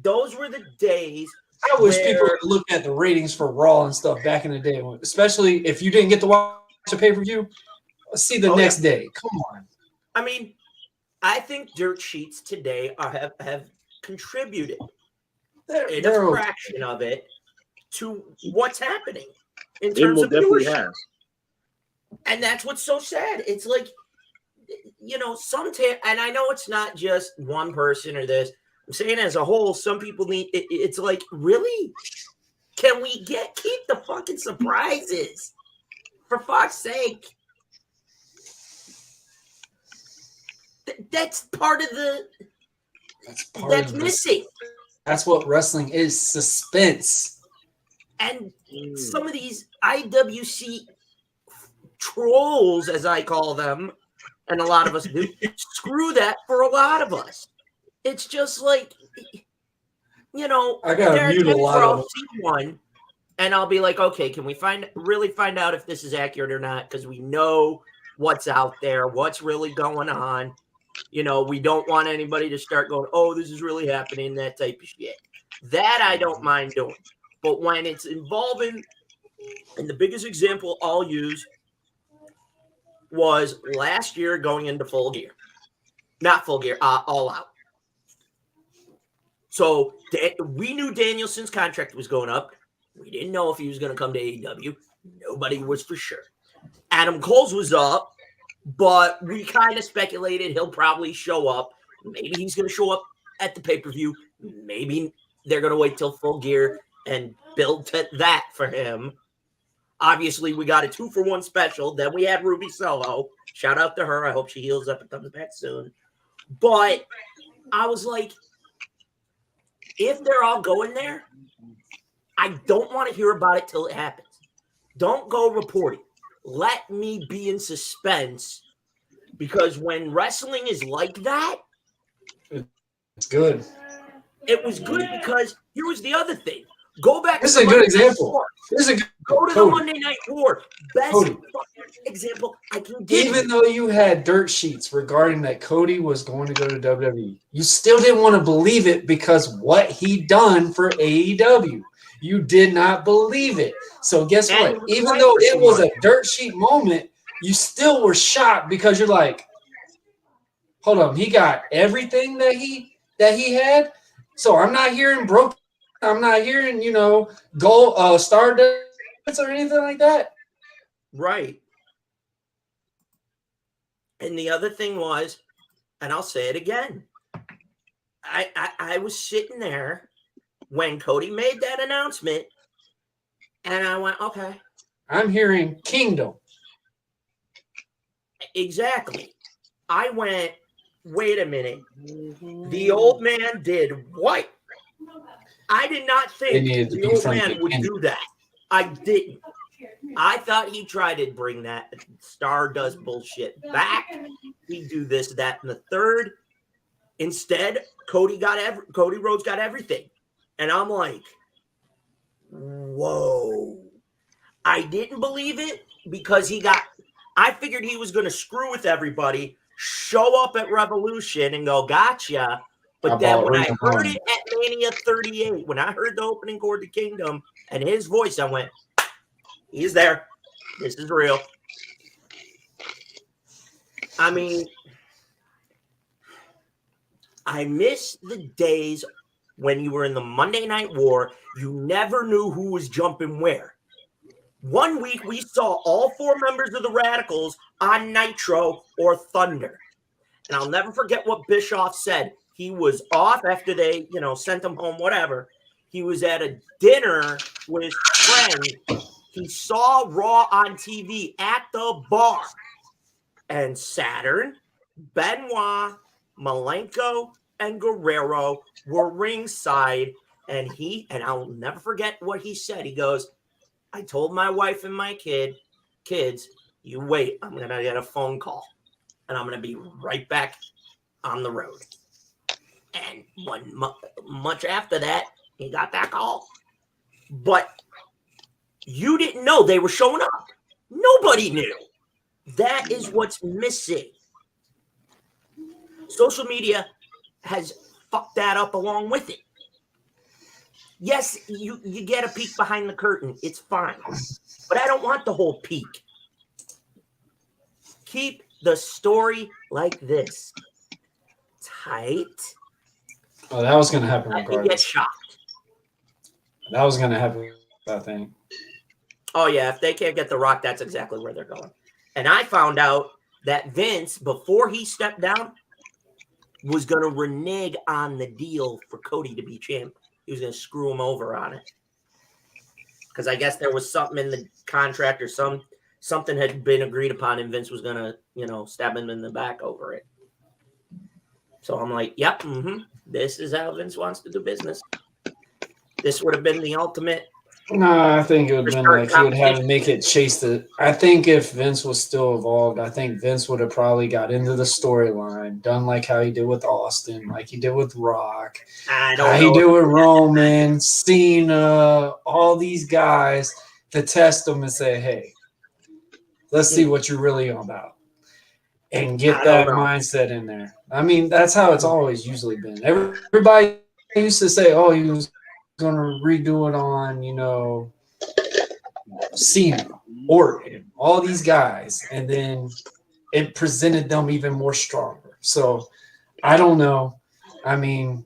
Those were the days. I wish people would look at the ratings for Raw and stuff back in the day, especially if you didn't get to watch a pay-per-view. See the next day. Come on. I mean, I think dirt sheets today have contributed in a fraction of it to what's happening in terms of viewership. And that's what's so sad. It's like, and I know it's not just one person or this. I'm saying as a whole, some people need it's like, really? Can we keep the fucking surprises? For fuck's sake. That's part of the that's missing. That's what wrestling is, suspense. And some of these IWC trolls, as I call them, and a lot of us do, screw that for a lot of us. It's just like, I gotta mute a lot of them. See one, and I'll be like, okay, can we really find out if this is accurate or not? Because we know what's out there, what's really going on. We don't want anybody to start going, oh, this is really happening, that type of shit. That I don't mind doing. But when it's involving, and the biggest example I'll use was last year going into Full Gear. Not Full Gear, All Out. So we knew Danielson's contract was going up. We didn't know if he was going to come to AEW. Nobody was for sure. Adam Cole's was up, but we kind of speculated he'll probably show up. Maybe he's going to show up at the pay-per-view. Maybe they're going to wait till Full Gear and build to that for him. Obviously, we got a 2-for-1 special. Then we had Ruby Soho. Shout out to her. I hope she heals up and comes back soon. But I was like, if they're all going there, I don't want to hear about it till it happens. Don't go reporting. Let me be in suspense Because when wrestling is like that, It's good. it was good because here was the other thing. Go back This to is the a good Monday Night example. War. This is a good Go to the Cody. Monday Night War. Best Cody. fucking example I can give Even you. though you had dirt sheets regarding that Cody was going to go to WWE, you still didn't want to believe it because what he done for AEW. You did not believe it. So guess And what? he was Even right though for it some was a money. dirt sheet moment, you still were shocked because you're like, hold on, he got everything that he had. So I'm not hearing broke. I'm not hearing, gold Stardust or anything like that. Right. And the other thing was, and I'll say it again, I was sitting there when Cody made that announcement, and I went, okay. I'm hearing Kingdom. Exactly. I went, wait a minute. The old man did what? I did not think needed to the be old from man the would beginning. do that. I didn't. I thought he tried to bring that Stardust bullshit back. He'd do this, that, and the third. Instead, Cody Rhodes got everything. And I'm like, whoa. I didn't believe it because I figured he was going to screw with everybody, show up at Revolution and go, gotcha. But then when I heard it at Mania 38, when I heard the opening chord to Kingdom and his voice, I went, he's there. This is real. I mean, I miss the days when you were in the Monday Night War. You never knew who was jumping where. One week, we saw all 4 members of the Radicals on Nitro or Thunder. And I'll never forget what Bischoff said. He was off after they, sent him home, whatever. He was at a dinner with his friend. He saw Raw on TV at the bar. And Saturn, Benoit, Malenko, and Guerrero were ringside. And I'll never forget what he said. He goes, I told my wife and my kids, you wait, I'm going to get a phone call. And I'm going to be right back on the road. And much after that, he got that call. But you didn't know they were showing up. Nobody knew. That is what's missing. Social media has fucked that up along with it. Yes, you get a peek behind the curtain. It's fine. But I don't want the whole peek. Keep the story like this. Tight. Oh, that was going to happen Let me get regardless. shocked. That was going to happen, I think. Oh, yeah. If they can't get The Rock, that's exactly where they're going. And I found out that Vince, before he stepped down, was going to renege on the deal for Cody to be champ. He was going to screw him over on it. Because I guess there was something in the contract or something had been agreed upon, and Vince was going to, stab him in the back over it. So I'm like, yep, this is how Vince wants to do business. This would have been the ultimate. No, I think it would have been like he would have to make it chase the. I think if Vince was still involved, I think Vince would have probably got into the storyline, done like how he did with Austin, like he did with Rock, how he did with Roman, Cena, all these guys to test them and say, hey, let's see what you're really about. And get that mindset in there. I mean, that's how it's always usually been. Everybody used to say, oh, he was going to redo it on, Cena, Orton, all these guys. And then it presented them even more stronger. So I don't know. I mean,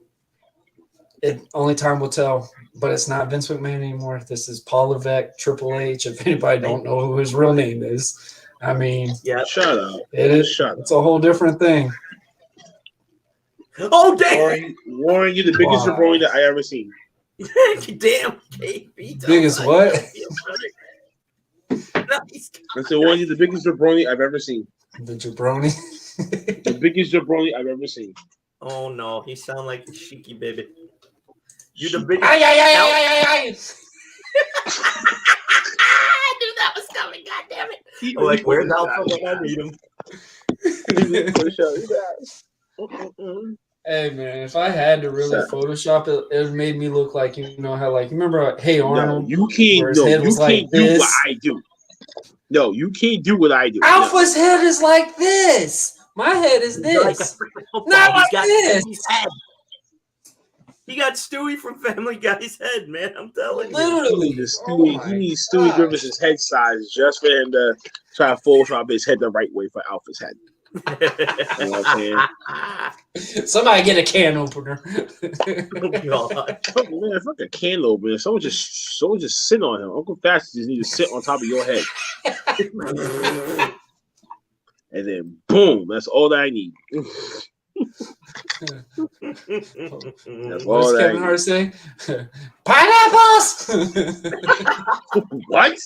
only time will tell. But it's not Vince McMahon anymore. This is Paul Levesque, Triple H. If anybody don't know who his real name is. I mean, shut up. It's a whole different thing. Oh, damn. Warren, you're the biggest jabroni that I ever seen. Damn, KB. Biggest what? I said, Warren, you're the biggest jabroni I've ever seen. The jabroni? The biggest jabroni I've ever seen. Oh, no. He sound like the Sheiky baby. You're the biggest. I knew that was coming. God damn it. Like, where's Alpha when I need him? Hey man, if I had to really Photoshop it, it would made me look like how like you remember Hey Arnold? You can't. Where his head was like do what this? I do. No, you can't do what I do. Alpha's head is like this. My head is this. Not like this. He got Stewie from Family Guy's head, man. I'm telling you. Literally. He needs Stewie Griffith's head size just for him to try to Photoshop his head the right way for Alpha's head. You know what I'm saying? Somebody get a can opener. Oh, God. Man, fuck a can opener. Someone just sit on him. Uncle Fast just need to sit on top of your head. And then boom, that's all that I need. That's What does Kevin Hart say? Pineapples. What?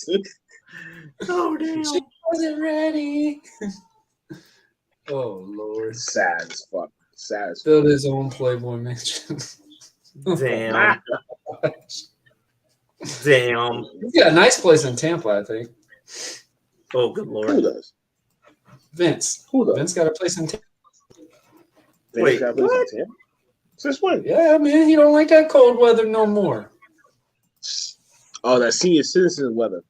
Oh damn! She wasn't ready. Oh Lord! Sad as fuck. Sad as fuck. Built his own Playboy mansion. Damn. Damn. He's got a nice place in Tampa, I think. Oh, good Lord. Who does? Vince. Who does? Vince got a place in Tampa. Wait, what? Since when? Yeah, man, he don't like that cold weather no more. Oh, that senior citizen weather.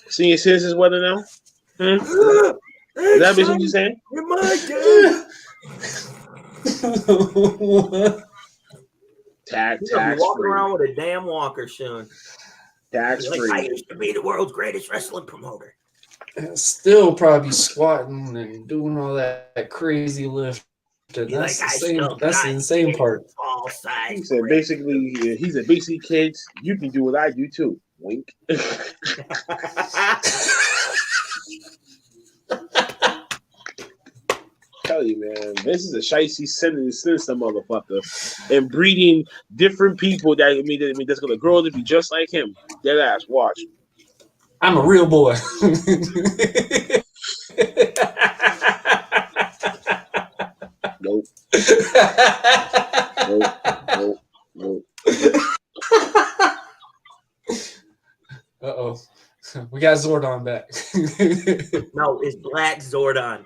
Senior citizens weather now? Is that what you're saying? You're my What? Tax walking free. around with a damn walker soon. Tax Like, free. I used to be the world's greatest wrestling promoter. Still probably squatting and doing all that crazy lift. That's the insane part. All size. He said basically, he said basically, kids, you can do what I do too. Wink. Tell you, man, this is a shicey sinister motherfucker, and breeding different people that's gonna grow up to be just like him. Dead ass. Watch. I'm a real boy. Nope. Nope. Uh-oh. We got Zordon back. No, it's Black Zordon.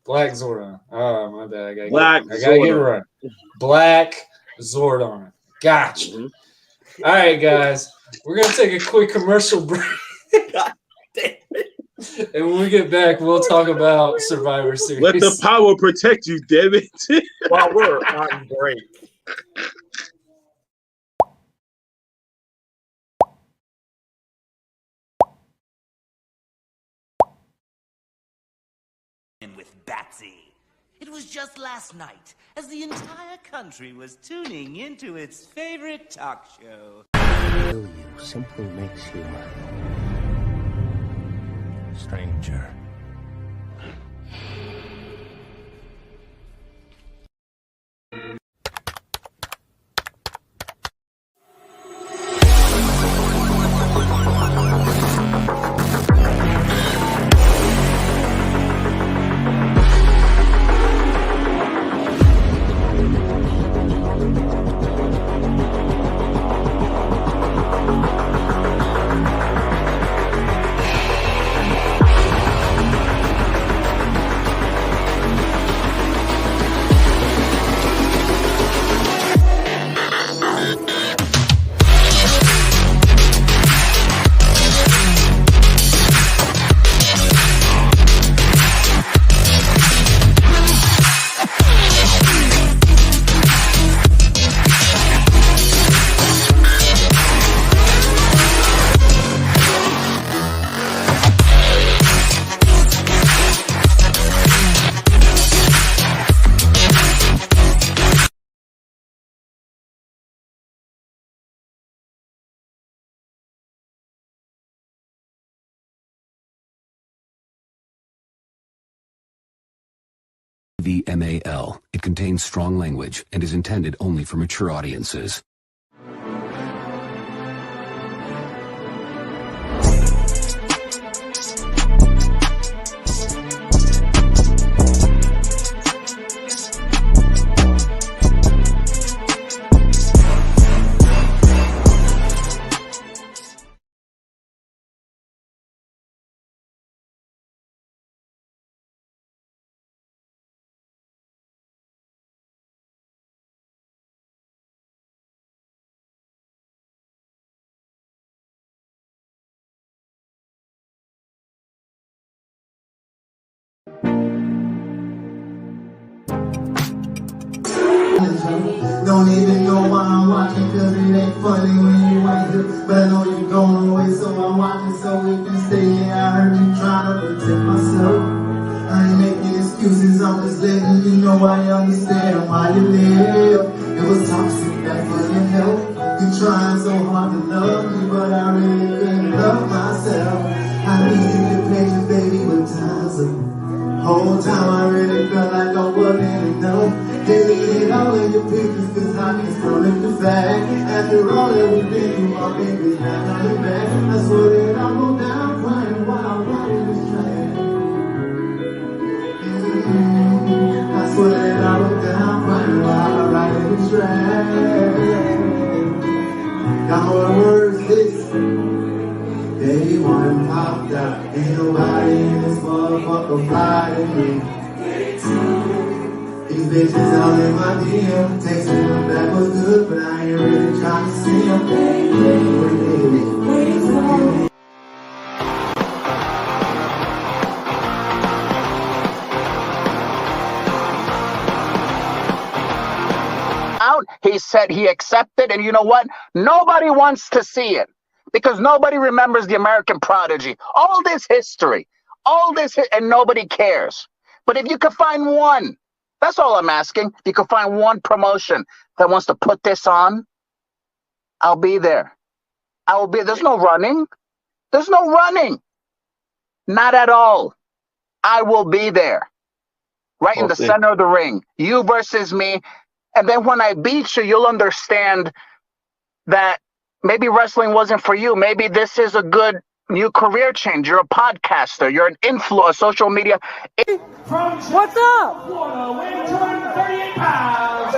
Black Zordon. Oh, my bad. I gotta Black get it right. Black Zordon. Gotcha. Mm-hmm. All right, guys. We're going to take a quick commercial break. God damn it. And when we get back, we'll talk about Survivor Series. Let the power protect you, damn it. While we're on break. With Batsy. It was just last night, as the entire country was tuning into its favorite talk show. You simply makes you stranger. VMAL. It contains strong language and is intended only for mature audiences. Don't even know why I'm watching, cause it ain't funny when you right here. But I know you're going away, so I'm watching so we can stay. Yeah, I heard you trying to protect myself. I ain't making excuses, I'm just letting you know I understand why you live. It was toxic, that wasn't help. You trying so hard to love me, but I really couldn't love myself. I need you to patient, baby, with time's up. Whole time I really felt like I wasn't enough. Deleted all of your pictures, cause I can stomach the fact. After all that we've been through, my baby's not coming back. I swear that I'll go down crying while I'm writing this track. I swear that I'll go down crying while I'm writing this track. Got more words, listen. Day one popped out. Ain't nobody in this motherfucker fly to me. These bitches all in my DM. Texting them back was good, but I ain't really trying to see them. Out, he said he accepted, and you know what? Nobody wants to see it. Because nobody remembers the American Prodigy. All this history, and nobody cares. But if you could find one, that's all I'm asking. If you could find one promotion that wants to put this on, I'll be there. I will be. There's no running. There's no running. Not at all. I will be there. Right in the center of the ring. You versus me. And then when I beat you, you'll understand that maybe wrestling wasn't for you. Maybe this is a good new career change. You're a podcaster. You're an influencer, social media. What's up? Florida, weighing 238 pounds.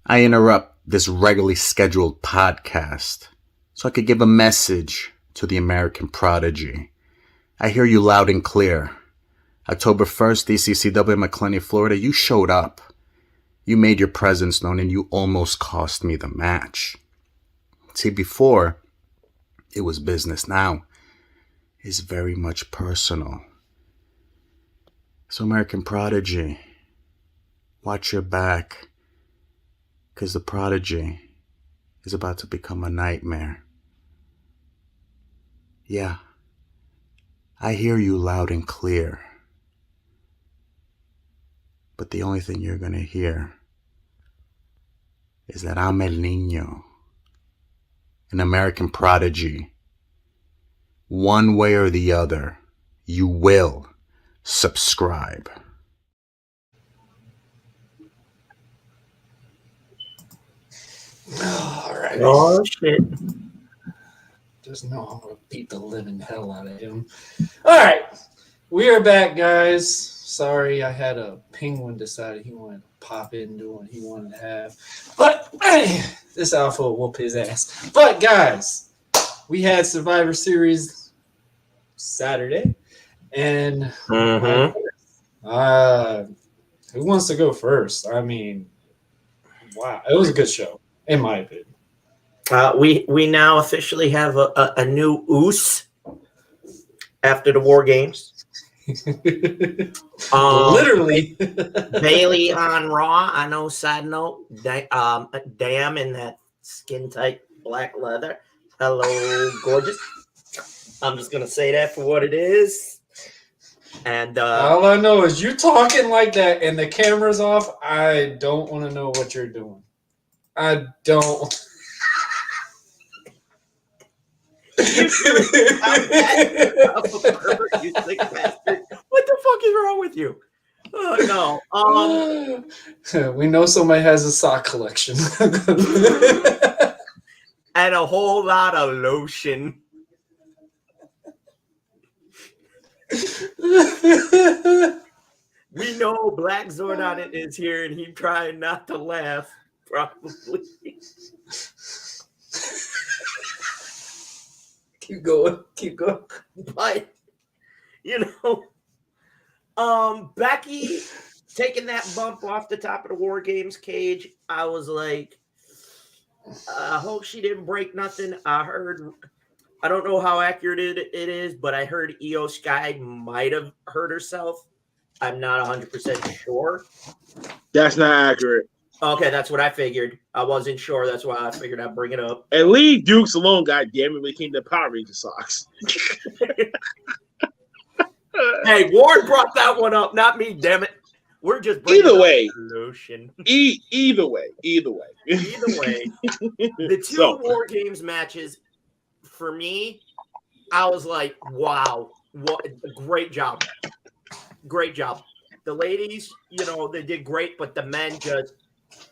I interrupt this regularly scheduled podcast so I could give a message to the American Prodigy. I hear you loud and clear. October 1st, DCCW in McClenny, Florida, you showed up. You made your presence known and you almost cost me the match. See, before, it was business. Now, it's very much personal. So, American Prodigy, watch your back. Because the Prodigy is about to become a nightmare. Yeah, I hear you loud and clear. But the only thing you're going to hear is that I'm El Niño, an American Prodigy. One way or the other, you will subscribe. All right. Oh, shit. Just know I'm going to beat the living hell out of him. All right. We are back, guys. Sorry, I had a penguin decided he wanted to pop in and do what he wanted to have. But hey, This alpha will whoop his ass. But guys, we had Survivor Series Saturday, and who wants to go first? I mean, wow, it was a good show, in my opinion. We now officially have a new Oos after the War Games. Literally. Bailey on Raw. I know, side note, damn in that skin tight black leather. Hello, gorgeous. I'm just going to say that for what it is. And all I know is you talking like that and the camera's off. I don't want to know what you're doing. I don't. You sick bastard. What the fuck is wrong with you? No. We know somebody has a sock collection. And a whole lot of lotion. We know Black Zordon is here and he's trying not to laugh, probably. Keep going. But, Becky taking that bump off the top of the War Games cage, I was like, I hope she didn't break nothing. I don't know how accurate it is, but I heard Io Sky might have hurt herself. I'm not 100% sure. That's not accurate. Okay, that's what I figured. I wasn't sure. That's why I figured I'd bring it up. And leave Dukes alone, goddammit, when it came to Power Ranger socks. Hey, Ward brought that one up, not me, damn it. We're just either way. Lotion. Either way. Either way. The two War Games matches, for me, I was like, wow, what great job. Great job. The ladies, they did great, but the men just,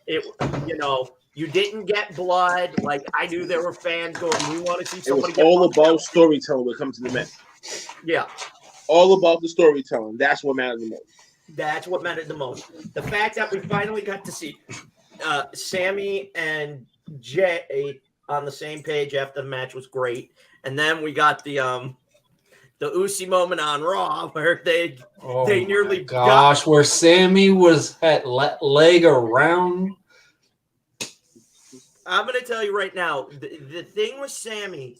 you didn't get blood. Like, I knew there were fans going, we want to see somebody get all about storytelling when it comes to the men. Yeah. All about the storytelling. That's what matters the most. That's what mattered the most. The fact that we finally got to see Sammy and Jay on the same page after the match was great. And then we got the Usi moment on Raw where they nearly got where Sammy was at leg around. I'm going to tell you right now, the thing with Sammy.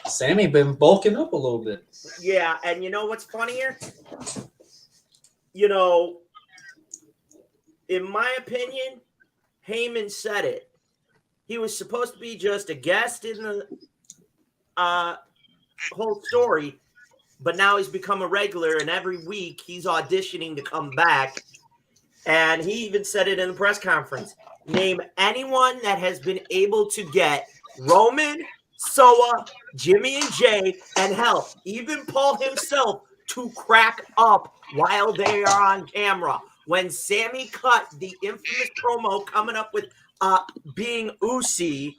Sammy been bulking up a little bit. Yeah, and you know what's funnier? In my opinion, Heyman said it. He was supposed to be just a guest in the whole story, but now he's become a regular, and every week he's auditioning to come back. And he even said it in the press conference. Name anyone that has been able to get Roman, Soa, Jimmy and Jay, and hell, even Paul himself to crack up while they are on camera. When Sammy cut the infamous promo coming up with being Usi,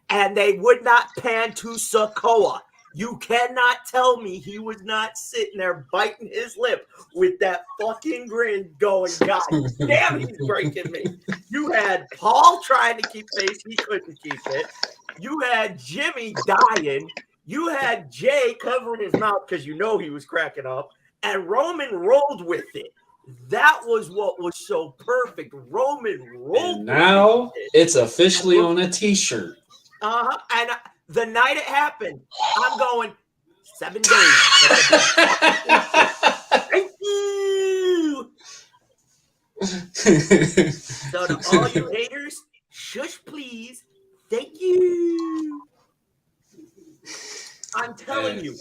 and they would not pan to Sokoa. You cannot tell me he was not sitting there biting his lip with that fucking grin going, God damn, he's breaking me. You had Paul trying to keep pace. He couldn't keep it. You had Jimmy dying. You had Jay covering his mouth because he was cracking up. And Roman rolled with it. That was what was so perfect. Roman rolled. And now it's officially on a T-shirt. And the night it happened, I'm going 7 days. Thank you. So to all you haters, shush, please. Thank you. I'm telling you,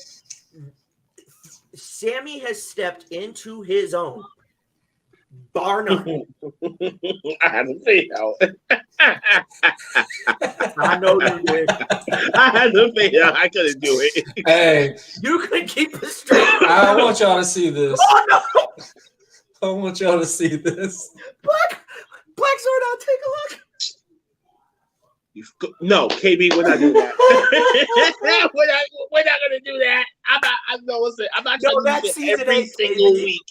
Sammy has stepped into his own. Bar none. I had to fade out. I know you did. I had to fade out. I couldn't do it. Hey, you could keep it straight. I want y'all to see this. Oh no! I want y'all to see this. Black Zordon, take a look. No, KB, we're not doing that. we're not gonna do that. I'm not trying to do it every single week.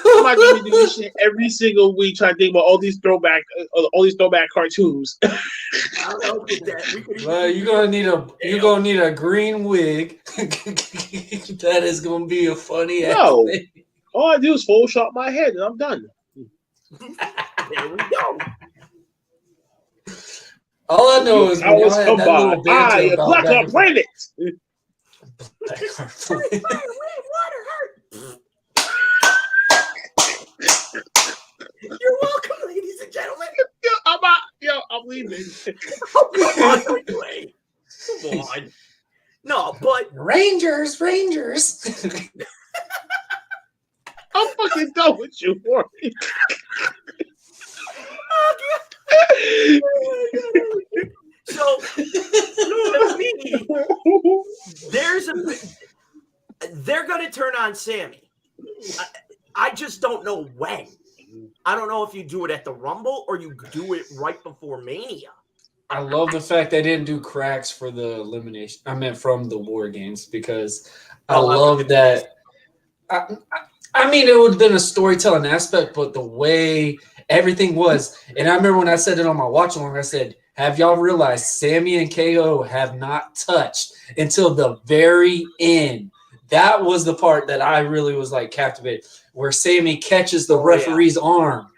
Somebody gonna do this shit every single week, trying to think about all these throwback cartoons. Well, you're gonna need a green wig. That is gonna be a funny ass No, thing. all I do is Photoshop my head, and I'm done. There we go. All I know is when y'all was had that little banter about Black back Heart and Planet. You're welcome, ladies and gentlemen. I'm leaving. Oh, come on, wait. Come on. No, but Rangers. I'm fucking done with you, Warren. So, to me, they're going to turn on Sammy. I just don't know when. I don't know if you do it at the Rumble or you do it right before Mania. I love the fact they didn't do cracks for the elimination. I meant from the War Games, because I love that. I mean, it would have been a storytelling aspect, but the way everything was, and I remember when I said it on my watch along, I said, have y'all realized Sammy and KO have not touched until the very end? That was the part that I really was like captivated, where Sammy catches the referee's arm.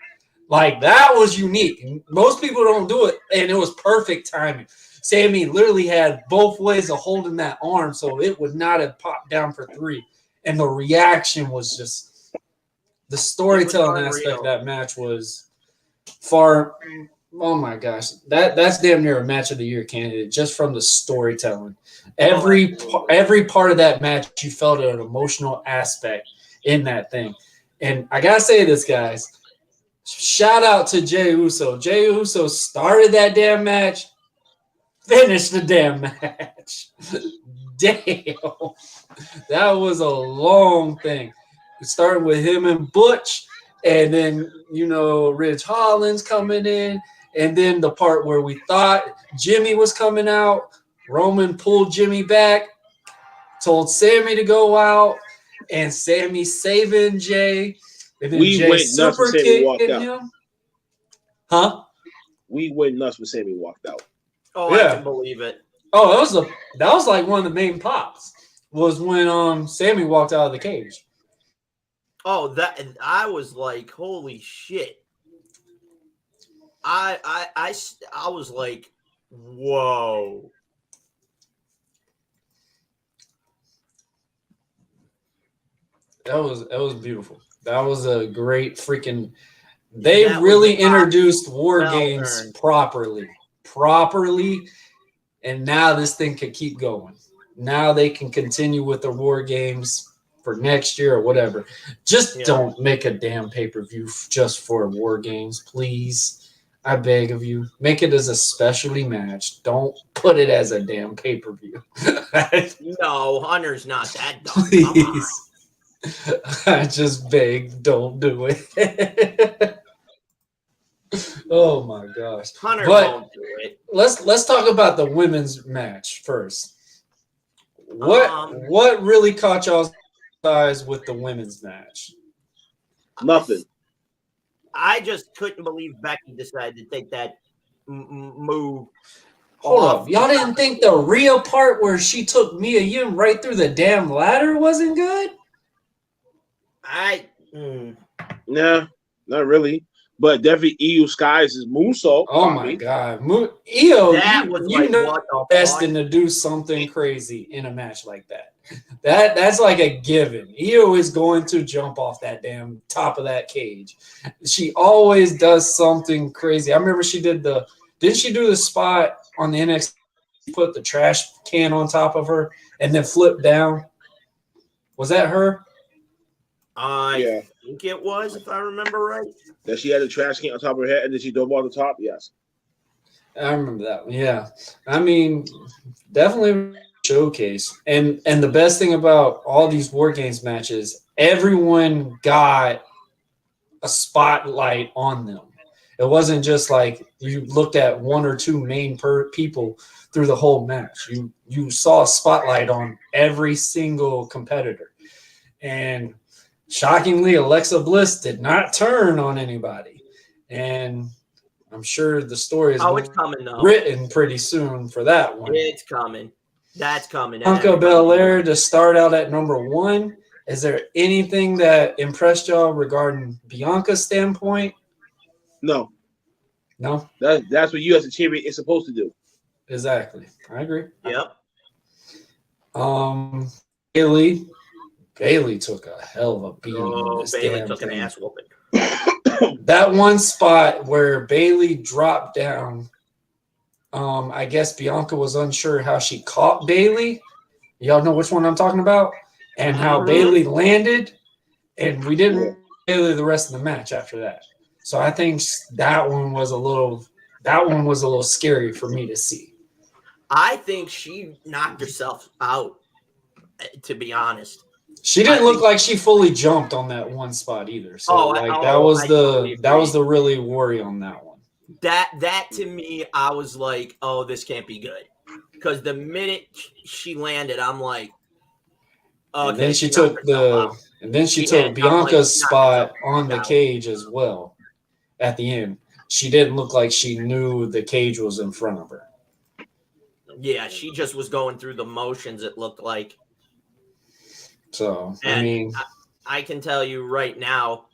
Like, that was unique. Most people don't do it, and it was perfect timing. Sammy literally had both ways of holding that arm, so it would not have popped down for 3. And the reaction was just the storytelling aspect of that match was far. Oh my gosh, that's damn near a match of the year candidate just from the storytelling. Every part of that match, you felt an emotional aspect in that thing. And I gotta say this, guys. Shout out to Jey Uso. Jey Uso started that damn match, finished the damn match. Damn. That was a long thing. It started with him and Butch, and then, Ridge Holland's coming in, and then the part where we thought Jimmy was coming out, Roman pulled Jimmy back, told Sammy to go out, and Sammy saving Jay. And then We Jay went nuts when Sammy walked out. him. Huh? We went nuts when Sammy walked out. Oh, yeah. I can believe it. Oh, that was like one of the main pops, was when Sammy walked out of the cage. Oh, that, and I was like, holy shit. I was like, whoa. That was beautiful. That was a great freaking. They really introduced War Games properly, and now this thing could keep going. Now they can continue with the War Games for next year or whatever. Just don't make a damn pay-per-view just for War Games, please. I beg of you. Make it as a specialty match. Don't put it as a damn pay-per-view. No, Hunter's not that dumb. Please. I just beg, don't do it. Oh my gosh. Hunter won't do it. Let's talk about the women's match first. What really caught y'all's eyes with the women's match? Nothing. I just couldn't believe Becky decided to take that move. Hold up. Y'all didn't think the Rhea part where she took Mia Yim right through the damn ladder wasn't good? Nah, not really. But definitely Io Sky's moonsault. Oh my god, Io! You know, destined to do something crazy in a match like that. That's like a given. Io is going to jump off that damn top of that cage. She always does something crazy. I remember she did didn't she do the spot on the NXT? Put the trash can on top of her and then flip down. Was that her? I think it was, if I remember right. That she had a trash can on top of her head and then she dove on the top? Yes. I remember that one. Yeah. I mean, definitely showcase. And the best thing about all these War Games matches, everyone got a spotlight on them. It wasn't just like you looked at one or two main people through the whole match. You saw a spotlight on every single competitor. And shockingly, Alexa Bliss did not turn on anybody. And I'm sure the story is it's coming though. written pretty soon for that one. It's coming. That's coming. Bianca Belair to start out at number 1. Is there anything that impressed y'all regarding Bianca's standpoint? No. No? That's what you as a champion is supposed to do. Exactly. I agree. Yep. Bailey took a hell of a beating. Oh, Bailey took an ass whooping. That one spot where Bailey dropped down, I guess Bianca was unsure how she caught Bailey. Y'all know which one I'm talking about? And how Bailey landed, and we didn't Bailey the rest of the match after that. So I think that one was a little scary for me to see. I think she knocked herself out, to be honest. She didn't look like she fully jumped on that one spot either. So that was the really worry on that one. That to me, I was like, oh, this can't be good. Because the minute she landed, I'm like, okay. And then she took Bianca's spot on the cage as well at the end. She didn't look like she knew the cage was in front of her. Yeah, she just was going through the motions, it looked like. So, I can tell you right now,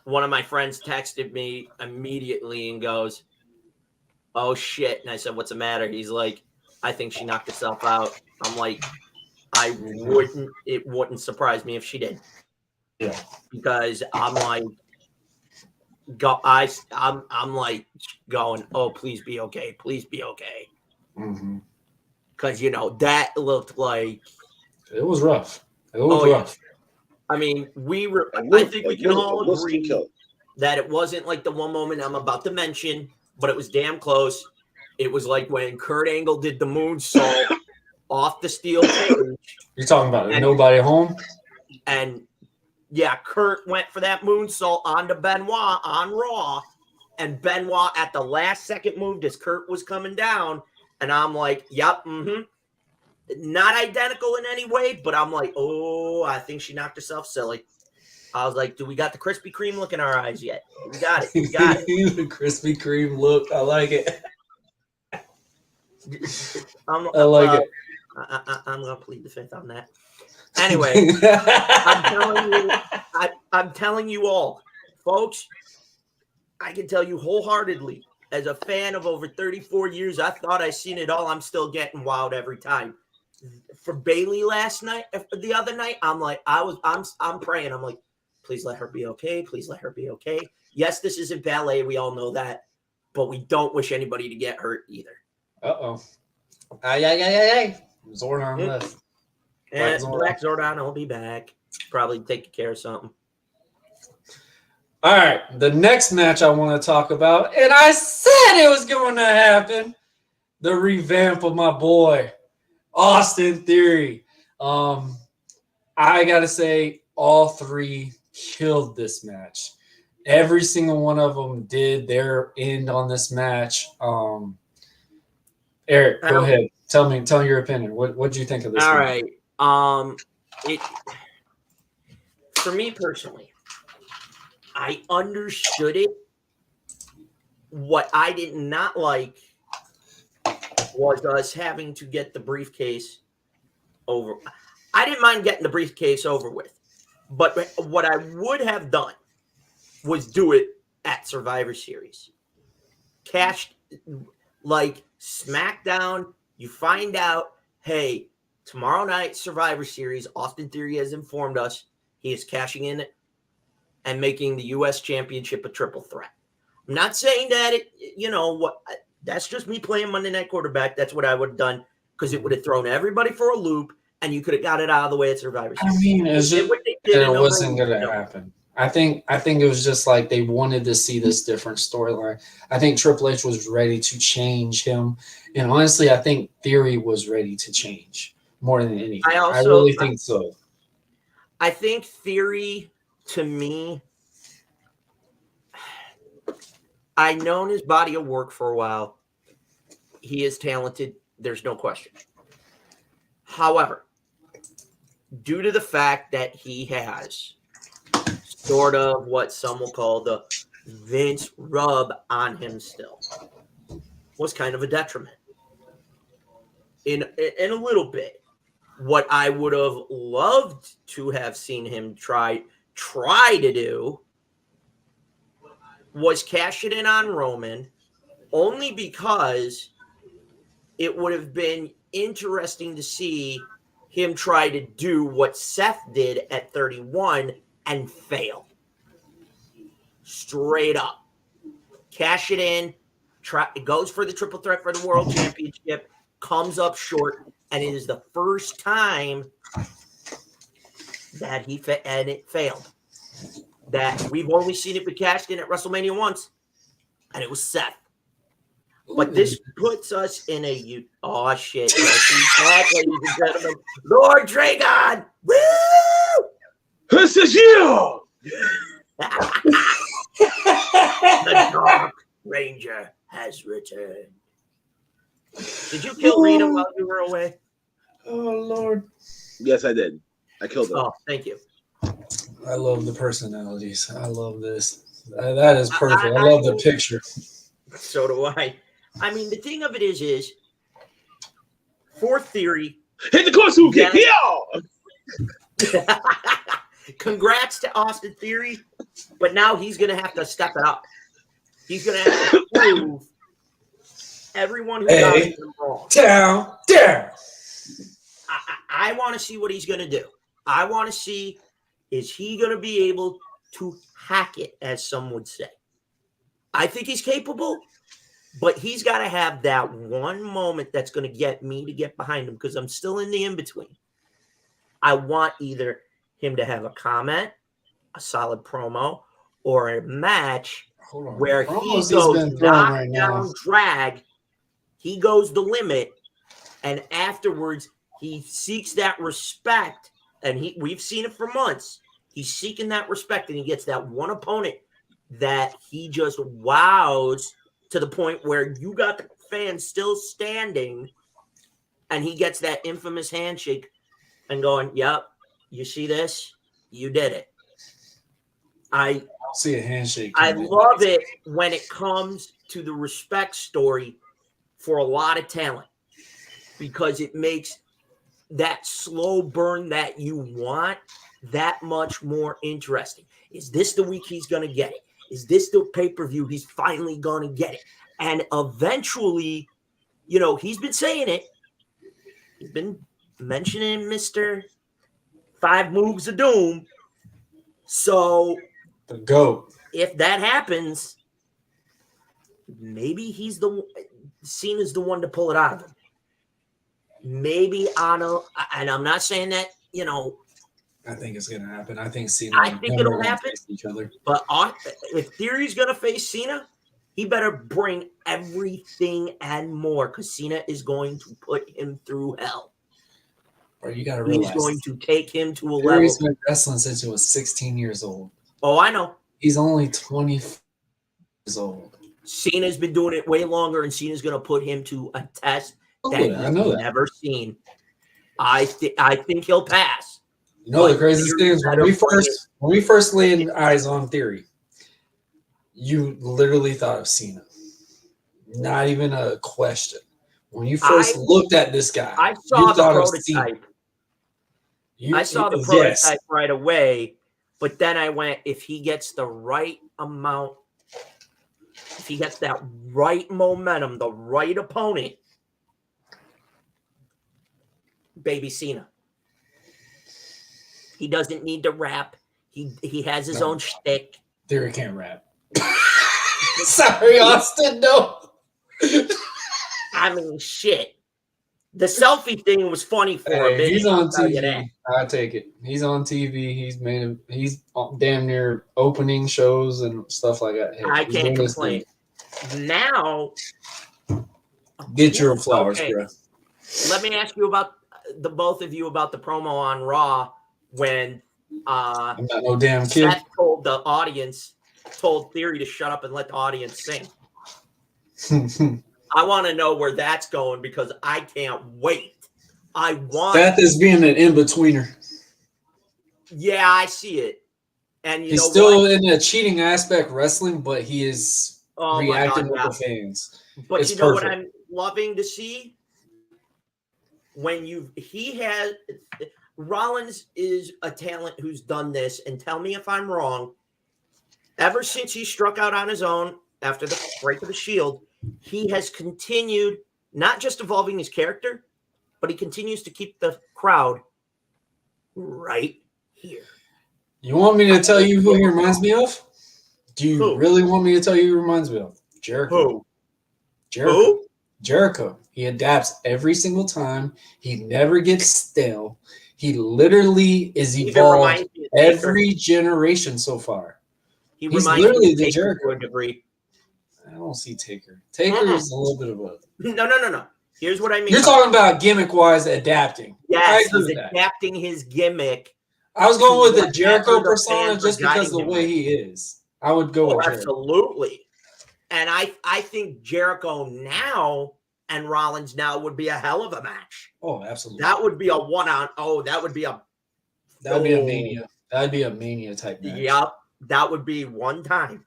one of my friends texted me immediately and goes, oh, shit. And I said, what's the matter? He's like, I think she knocked herself out. I'm like, it wouldn't surprise me if she did. Yeah. Because I'm like, I'm like going, oh, please be okay. Please be okay. Because, that looked like. It was rough. It was rough. I mean, I think we can all agree that it wasn't like the one moment I'm about to mention, but it was damn close. It was like when Kurt Angle did the moonsault off the steel cage. You're talking about Nobody Home? And yeah, Kurt went for that moonsault onto Benoit on Raw, and Benoit at the last second moved as Kurt was coming down, and I'm like, yep, not identical in any way, but I'm like, oh, I think she knocked herself silly. I was like, do we got the Krispy Kreme look in our eyes yet? We got it. We got it. The Krispy Kreme look. I like it. I like it. I'm going to plead the fifth on that. Anyway, I'm telling you all, folks, I can tell you wholeheartedly, as a fan of over 34 years, I thought I seen it all. I'm still getting wowed every time. For Bailey the other night, I'm like, I'm praying. I'm like, please let her be okay. Please let her be okay. Yes, this isn't ballet. We all know that, but we don't wish anybody to get hurt either. Uh-oh. Ay. Zordon left. And Black Zordon will be back. Probably taking care of something. All right. The next match I want to talk about, and I said it was going to happen, the revamp of my boy, Austin Theory. I got to say, all three killed this match. Every single one of them did their end on this match. Eric, go ahead. Tell me your opinion. What do you think of this? All match? right. For me personally, I understood it. What I did not like was us having to get the briefcase over. I didn't mind getting the briefcase over with, but what I would have done was do it at Survivor Series. Cashed like SmackDown. You find out, hey, tomorrow night, Survivor Series, Austin Theory has informed us he is cashing in and making the U.S. Championship a triple threat. I'm not saying that that's just me playing Monday Night Quarterback. That's what I would have done because it would have thrown everybody for a loop and you could have got it out of the way at Survivor Series. I mean, it wasn't going to happen. I think it was just like they wanted to see this different storyline. I think Triple H was ready to change him. And honestly, I think Theory was ready to change more than anything. I really think so. I think Theory, to me, I've known his body of work for a while. He is talented. There's no question. However, due to the fact that he has sort of what some will call the Vince rub on him still was kind of a detriment. In a little bit. What I would have loved to have seen him try to do was cash it in on Roman, only because it would have been interesting to see him try to do what Seth did at 31 and fail. Straight up. Cash it in, it goes for the triple threat for the world championship, comes up short, and it is the first time that it failed. That we've only seen it be cashed in at WrestleMania once, and it was Seth. But this puts us in a oh shit, yes, ladies and gentlemen, Lord Dragon, woo! This is you. The Dark Ranger has returned. Did you kill Rita while you were away? Oh Lord. Yes, I did. I killed her. Oh, thank you. I love the personalities. I love this. That is perfect. I love the picture. So do I. I mean, the thing of it is for Theory. Hit the Kosu kick. Yeah. Congrats to Austin Theory, but now he's going to have to step it up. He's going to have to prove everyone who got him wrong. Down. I want to see what he's going to do. I want to see, is he going to be able to hack it, as some would say? I think he's capable, but he's got to have that one moment that's going to get me to get behind him, because I'm still in the in-between. I want either him to have a comment, a solid promo, or a match where he goes knockdown, drag, he goes the limit, and afterwards he seeks that respect, and we've seen it for months. He's seeking that respect, and he gets that one opponent that he just wows to the point where you got the fans still standing, and he gets that infamous handshake and going, yep, you see this? You did it. I see a handshake. I love it when it comes to the respect story for a lot of talent, because it makes that slow burn that you want that much more interesting. Is this the week he's going to get it? Is this the pay-per-view he's finally going to get it? And eventually, you know, he's been saying it. He's been mentioning Mr. 5 Moves of Doom. So the GOAT. If that happens, maybe Cena's the one to pull it out of him. Maybe Anna, and I'm not saying that, you know. I think it's gonna happen. I think Cena. I think it'll happen. Each other. But if Theory's gonna face Cena, he better bring everything and more, because Cena is going to put him through hell. Or you gotta realize he's going to take him to a level. Theory's been wrestling since he was 16 years old. Oh, I know. He's only 20 years old. Cena's been doing it way longer, and Cena's gonna put him to a test that he's never seen. I think he'll pass. You know, the craziest thing is when we first laid eyes on Theory, you literally thought of Cena. Not even a question. When you first looked at this guy, I saw the prototype. I saw the prototype right away, but then I went, if he gets the right amount, if he gets that right momentum, the right opponent, baby Cena. He doesn't need to rap. He has his own shtick. Theory can't rap. Sorry, Austin. No. I mean, shit. The selfie thing was funny for him. He's on TV. I'll take it. He's on TV. He's damn near opening shows and stuff like that. Hey, I can't complain. Now, get your flowers, bro. Let me ask you about the both of you about the promo on Raw when I'm not no damn kid. Seth told Theory to shut up and let the audience sing. I want to know where that's going, because I can't wait. Seth is being an in-betweener. Yeah, I see it. And you he's know still what? in a cheating aspect wrestling, but he is reacting with the fans. But it's you know perfect. what I'm loving to see? When Rollins is a talent who's done this, and tell me if I'm wrong. Ever since he struck out on his own after the break of the Shield, he has continued not just evolving his character, but he continues to keep the crowd right here. You want me to tell you who he reminds me of? Do you really want me to tell you who he reminds me of? Jericho. Who? Jericho. Who? Jericho. He adapts every single time. He never gets stale. He literally is evolved every generation so far. He's literally the Jericho. To a degree. I don't see Taker. Taker is a little bit of a... No. Here's what I mean. You're talking about gimmick-wise adapting. Yes, he's adapting his gimmick. I was going with the Jericho persona just because of the way he is. I would go with Jericho. Absolutely. And I think Jericho now and Rollins now would be a hell of a match. Oh, absolutely. That would be a one-on. Oh, that would be a... That would be a Mania. That would be a Mania type match. Yep. That would be one time.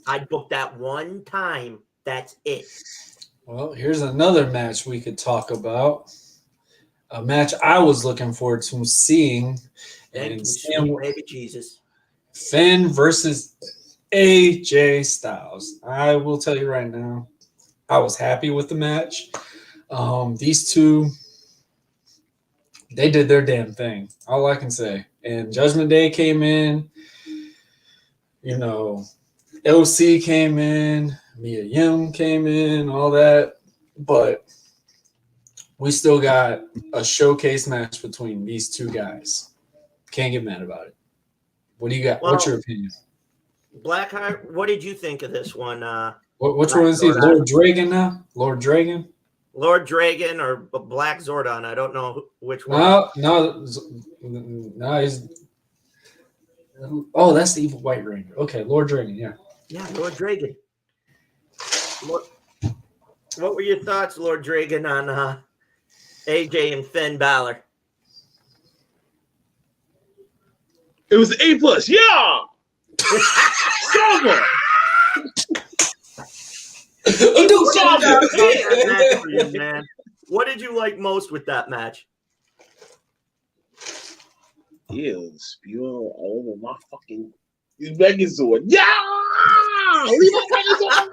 I'd book that one time. That's it. Well, here's another match we could talk about. A match I was looking forward to seeing. Thank you, baby Jesus. Finn versus AJ Styles. I will tell you right now, I was happy with the match. These two, they did their damn thing. All I can say. And Judgment Day came in. You know, LC came in. Mia Yim came in. All that. But we still got a showcase match between these two guys. Can't get mad about it. What do you got? Well, what's your opinion? Blackheart, what did you think of this one? Which one is he? Lord Dragon now? Lord Dragon? Lord Dragon or Black Zordon? I don't know which one. No, he's... Oh, that's the evil White Ranger. Okay, Lord Dragon, yeah. Yeah, Lord Dragon. What were your thoughts, Lord Dragon, on AJ and Finn Balor? It was A+, yeah! Silver! What did you like most with that match? Yeah, spewing all over my fucking Megazord. Yeah! Leave my Megazord.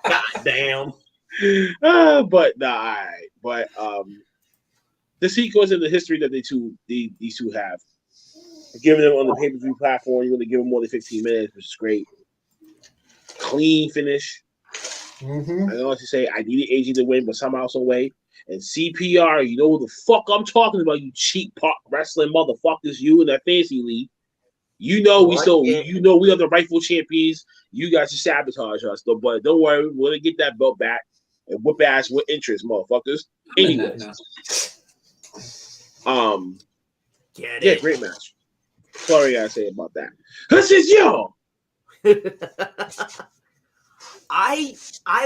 God damn. But nah, all right. But the sequence in the history that these two have, giving them on the pay-per-view platform, you're gonna give them more than 15 minutes, which is great. Clean finish. Mm-hmm. I don't want to say I needed AJ to win, but somehow, some way. And CPR, you know what the fuck I'm talking about, you cheap pop wrestling motherfuckers, you in that fantasy league. You know we are the rightful champions. You guys just sabotage us, though. But don't worry, we're gonna get that belt back and whip ass with interest, motherfuckers. Anyway, yeah, great match. Sorry, I say about that. This is you. I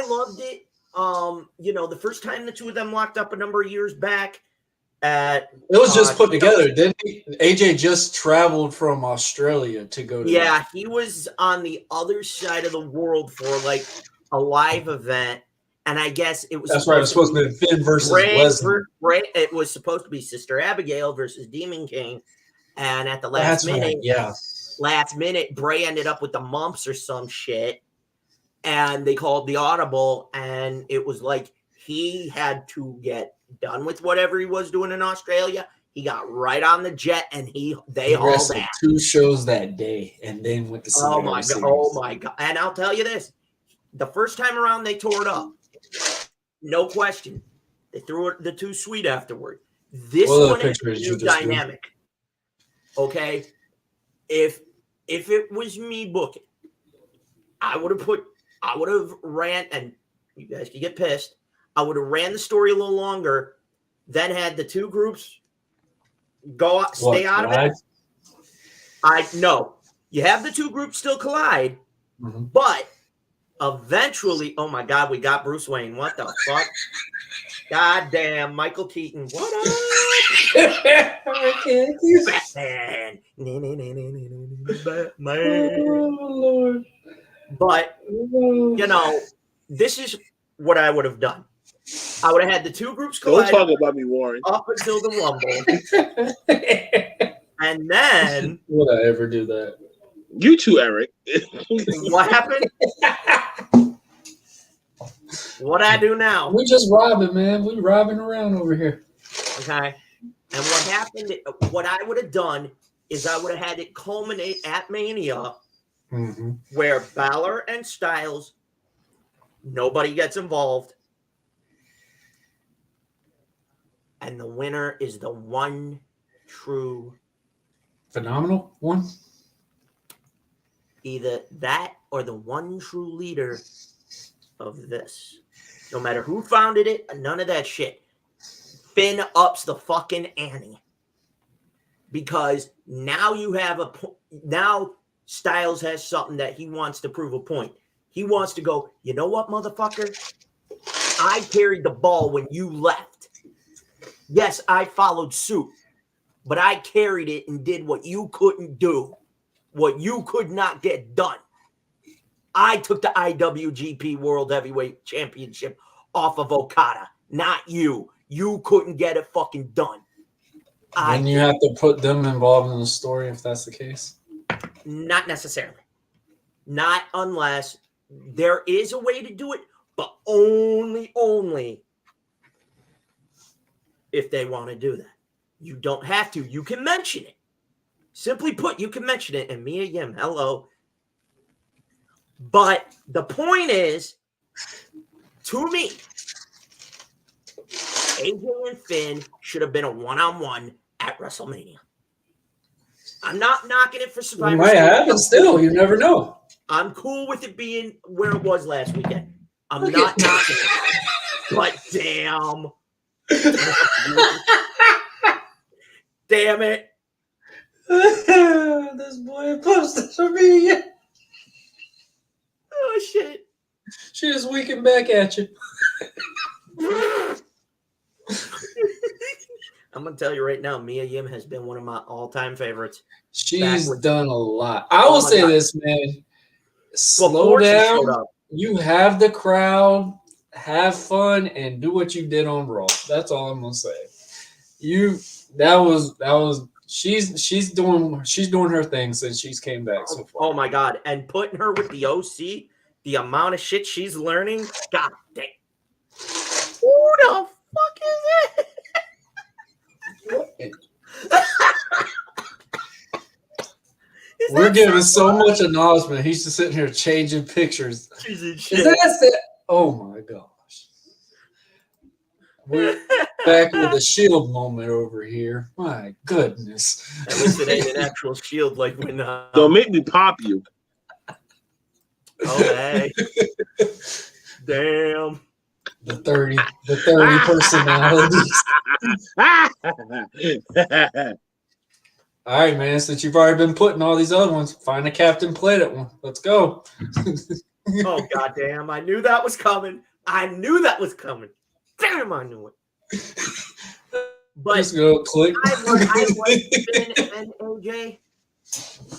loved it. The first time the two of them locked up a number of years back. It was just put together, didn't he? AJ just traveled from Australia to go to that. He was on the other side of the world for like a live event, and I guess it was supposed to be Finn versus Lesnar. It was supposed to be Sister Abigail versus Demon King, and at the last minute, Bray ended up with the mumps or some shit, and they called the audible, and it was like he had to get done with whatever he was doing in Australia. He got right on the jet, and they hauled ass. 2 shows that day, and then went to see. Oh my god! And I'll tell you this: the first time around, they tore it up, no question. They threw the 2 sweet afterward. This one is a new dynamic. Okay, if it was me booking, I would have ran, and you guys can get pissed. I would have ran the story a little longer, then had the 2 groups stay out of it. No, you have the 2 groups still collide, but eventually, oh my God, we got Bruce Wayne. What the fuck? God damn, Michael Keaton. What up? Batman. Batman. Oh, Lord. But, you know, this is what I would have done. I would have had the two groups Don't collide talk about me, Warren. up until the Rumble. And then... Would I ever do that? You too, Eric. What happened? What I do now? We just robbing, man. We robbing around over here. Okay. And what happened, what I would have done is I would have had it culminate at Mania where Balor and Styles, nobody gets involved. And the winner is the one true phenomenal one. Either that or the one true leader of this. No matter who founded it, none of that shit. Finn ups the fucking ante. Because now you have now Styles has something that he wants to prove a point. He wants to go, you know what, motherfucker? I carried the ball when you left. Yes, I followed suit, but I carried it and did what you couldn't do, what you could not get done. I took the IWGP World Heavyweight Championship off of Okada, not you. You couldn't get it fucking done. And you have to put them involved in the story if that's the case? Not necessarily. Not unless there is a way to do it, but only if they want to do that. You don't have to. You can mention it. Simply put, you can mention it. And Mia Yim, hello. But the point is, to me, AJ and Finn should have been a one-on-one at WrestleMania. I'm not knocking it for Survivor Series. Might happen still. You never know. I'm cool with it being where it was last weekend. I'm not knocking it. But damn. Damn it. This boy posted for me. Oh, shit. She just winking back at you. I'm going to tell you right now, Mia Yim has been one of my all-time favorites. She's done a lot. I will say this, man. Slow down. You have the crowd. Have fun and do what you did on Raw. That's all I'm going to say. She's doing her thing since she's came back so far. Oh my God. And putting her with the OC, the amount of shit she's learning, God damn. Who the fuck is it? We're giving so much acknowledgement. He's just sitting here changing pictures. Is that? Oh my gosh. We're back with the Shield moment over here. My goodness. At least it ain't an actual Shield like when. Don't make me pop you. Oh, hey. Damn. The 30 personalities. All right, man. Since you've already been putting all these other ones, find a Captain Planet one. Let's go. Oh, goddamn. I knew that was coming. Damn, I knew it. But just go click. I liked Finn and AJ.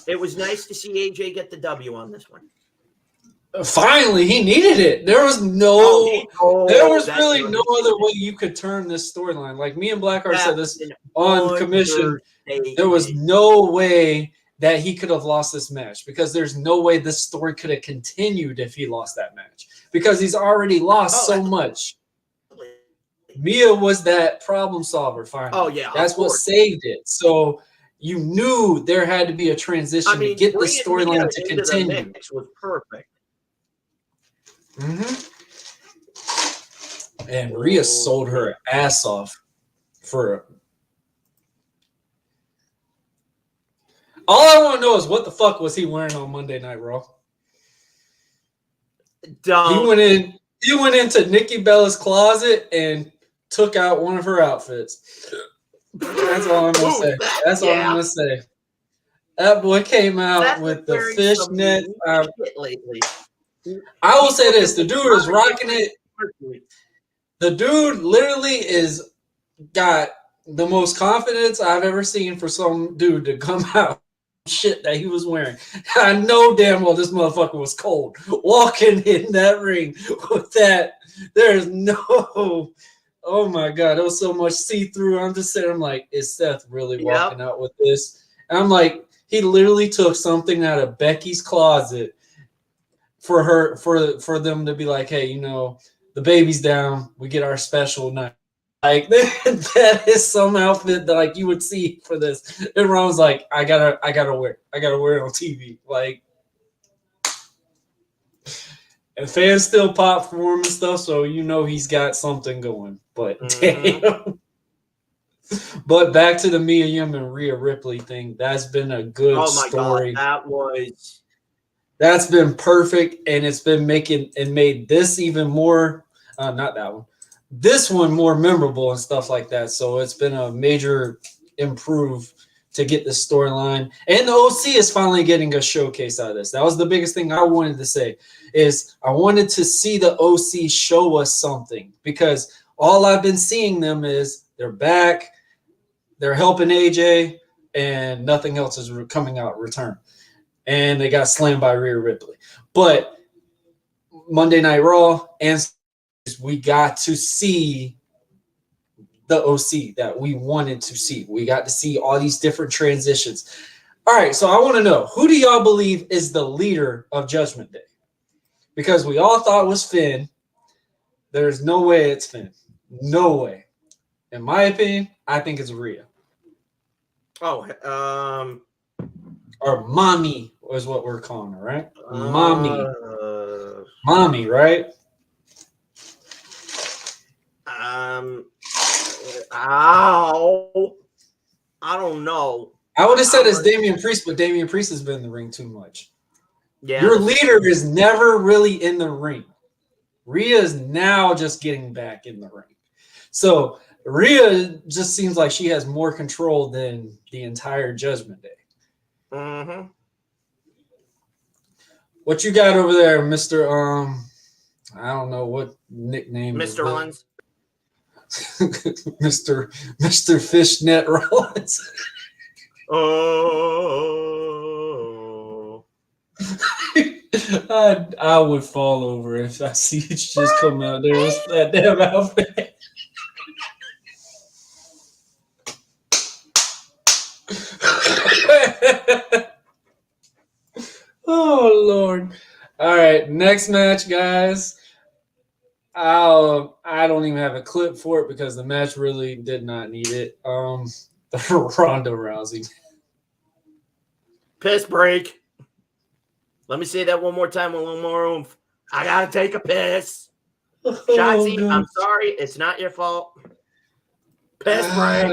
It was nice to see AJ get the W on this one. Finally, he needed it. There was really no other way you could turn this storyline. Like me and Blackheart said this on Commission. There was no way that he could have lost this match because there's no way this story could have continued if he lost that match because he's already lost so much. Mia was that problem solver finally. Oh, yeah. That's what saved it. So you knew there had to be a transition to get the storyline to continue. The was perfect. And Rhea sold her ass off for. All I want to know is what the fuck was he wearing on Monday Night Raw? He went into Nikki Bella's closet and took out one of her outfits. That's all I'm gonna say. That's all I'm gonna say. That boy came out with the fishnet. Lately. I will say this: the dude is rocking it. The dude literally got the most confidence I've ever seen for some dude to come out shit that he was wearing. I know damn well this motherfucker was cold. Walking in that ring with that, there's no, oh my God, there was so much see-through. I'm just sitting, I'm like, is Seth really walking out with this? And I'm like, he literally took something out of Becky's closet for her, for them to be like, hey, you know, the baby's down, we get our special night. Like that is some outfit that like you would see for this. And Ron's like, I gotta wear it on TV. Like, and fans still pop for him and stuff, so you know he's got something going. But damn. But back to the Mia Yim and Rhea Ripley thing. That's been a good story. God, that's been perfect, and it's been made this even more. Not that one. This one more memorable and stuff like that. So it's been a major improve to get the storyline. And the OC is finally getting a showcase out of this. That was the biggest thing I wanted to say, is I wanted to see the OC show us something, because all I've been seeing them is they're back, they're helping AJ, and nothing else is coming out in return. And they got slammed by Rhea Ripley. But Monday Night Raw, and we got to see the OC that we wanted to see. We got to see all these different transitions. All right, so I want to know, who do y'all believe is the leader of Judgment Day? Because we all thought it was Finn. There's no way it's Finn. No way. In my opinion, I think it's Rhea. Oh, or Mommy is what we're calling her, right? Mommy, right? I don't know. I would have said it's Damian Priest, but Damian Priest has been in the ring too much. Yeah. Your leader is never really in the ring. Rhea is now just getting back in the ring. So Rhea just seems like she has more control than the entire Judgment Day. Mm-hmm. What you got over there, Mr. I don't know what nickname. Mr. Rollins. Mr. Fishnet Rollins. Oh. I would fall over if I see it just come out there with that damn outfit. Oh Lord. All right, next match, guys. I don't even have a clip for it because the match really did not need it. Ronda Rousey. Piss break. Let me say that one more time with one more oomph. I gotta take a piss. Shotzi, I'm sorry. It's not your fault. Piss break.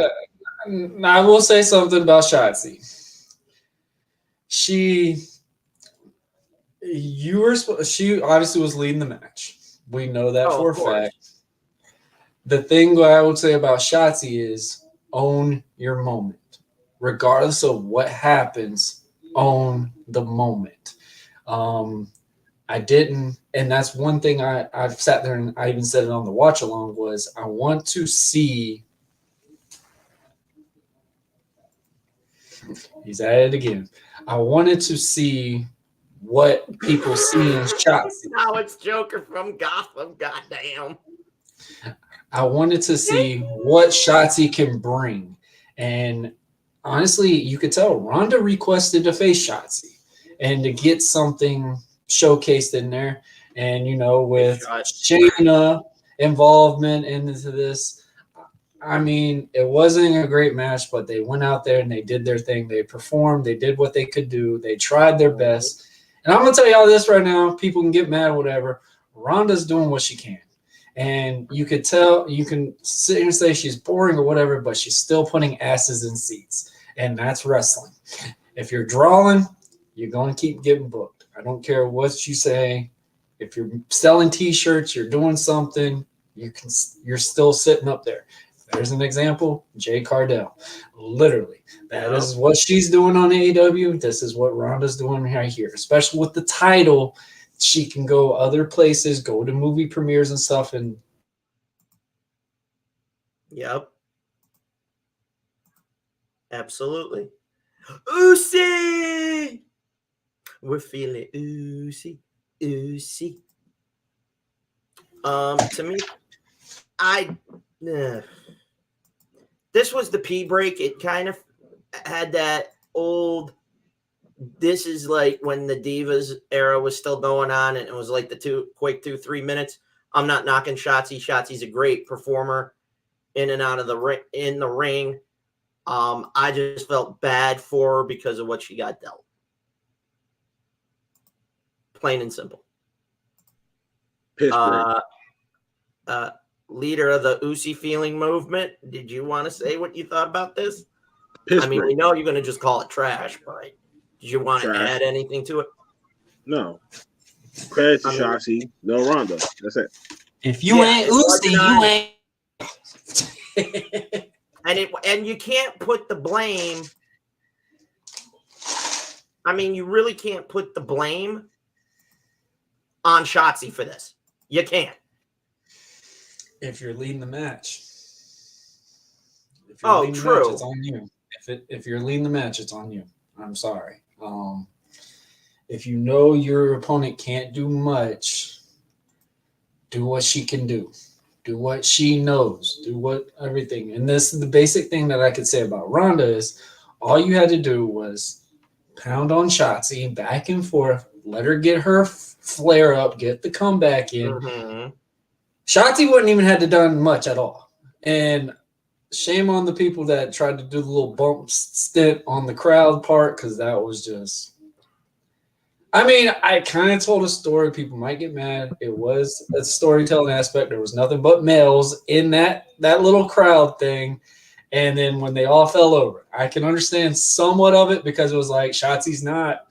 I will say something about Shotzi. She obviously was leading the match. We know that for a fact. The thing I would say about Shotzi is own your moment. Regardless of what happens, own the moment. I didn't, and that's one thing I've sat there and I even said it on the watch along, was I want to see. He's at it again. I wanted to see what people see in Shotzi. Now it's Joker from Gotham. Goddamn. I wanted to see what Shotzi can bring. And honestly, you could tell Ronda requested to face Shotzi and to get something showcased in there. And, you know, with Shayna involvement into this, I mean, it wasn't a great match, but they went out there and they did their thing. They performed. They did what they could do. They tried their best. And I'm going to tell y'all this right now. People can get mad or whatever. Ronda's doing what she can. And you could tell, you can sit here and say she's boring or whatever, but she's still putting asses in seats. And that's wrestling. If you're drawing, you're going to keep getting booked. I don't care what you say. If you're selling T-shirts, you're doing something, you're still sitting up there. There's an example, Jay Cardell. Literally, that is what she's doing on AEW. This is what Ronda's doing right here, especially with the title. She can go other places, go to movie premieres and stuff. And yep. Absolutely. Oosie! We're feeling oosie, oosie. To me, this was the pee break. It kind of had that old. This is like when the Divas era was still going on, and it was like the quick 2-3 minutes. I'm not knocking Shotzi. Shotzi's a great performer in and out of the ring. I just felt bad for her because of what she got dealt. Plain and simple. Leader of the Usi feeling movement. Did you want to say what you thought about this? I mean, we know you're going to just call it trash, but did you want to add anything to it? No. Credit to Shotzi. No Ronda. That's it. If you ain't Usi, you ain't. And you can't put the blame. I mean, you really can't put the blame on Shotzi for this. You can't. If you're leading the match. True. It's on you. If you're leading the match, it's on you. I'm sorry. If you know your opponent can't do much, do what she can do. Do what she knows. Do what everything. And this is the basic thing that I could say about Ronda is all you had to do was pound on Shotzi back and forth, let her get her flare up, get the comeback in. Mm-hmm. Shotzi wouldn't even have to done much at all. And shame on the people that tried to do the little bump stint on the crowd part, because that was just. I mean, I kind of told a story. People might get mad. It was a storytelling aspect. There was nothing but males in that little crowd thing. And then when they all fell over, I can understand somewhat of it because it was like Shotzi's not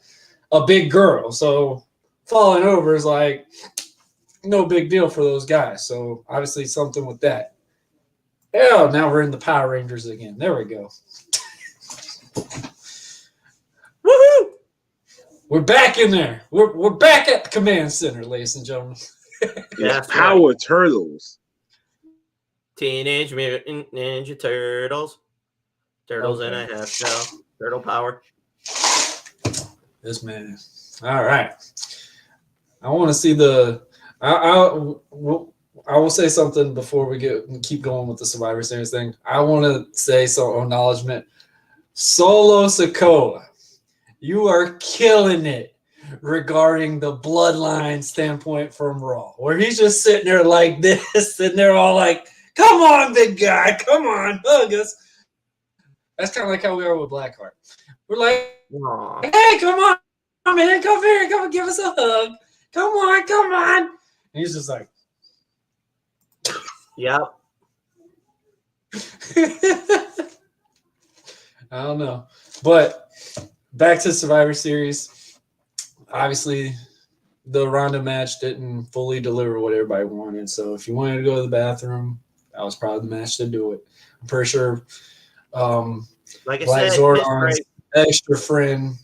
a big girl. So falling over is like no big deal for those guys. So obviously something with that. Oh, now we're in the Power Rangers again. There we go. Woohoo! We're back in there. We're back at the command center, ladies and gentlemen. Yeah, Power right. Turtles. Teenage Mutant Ninja Turtles. Turtles in a half shell. Turtle power. This man. All right. I want to see the. I will say something before we keep going with the Survivor Series thing. I want to say some acknowledgement. Solo Sikoa, you are killing it regarding the bloodline standpoint from Raw, where he's just sitting there like this, and they're all like, "Come on, big guy, come on, hug us." That's kind of like how we are with Blackheart. We're like, "Hey, come on, man, come here, come give us a hug. Come on, come on." And he's just like. Yep. I don't know. But back to Survivor Series. Obviously, the Ronda match didn't fully deliver what everybody wanted. So if you wanted to go to the bathroom, that was probably the match to do it. I'm pretty sure like I Black said, Zordon's extra friend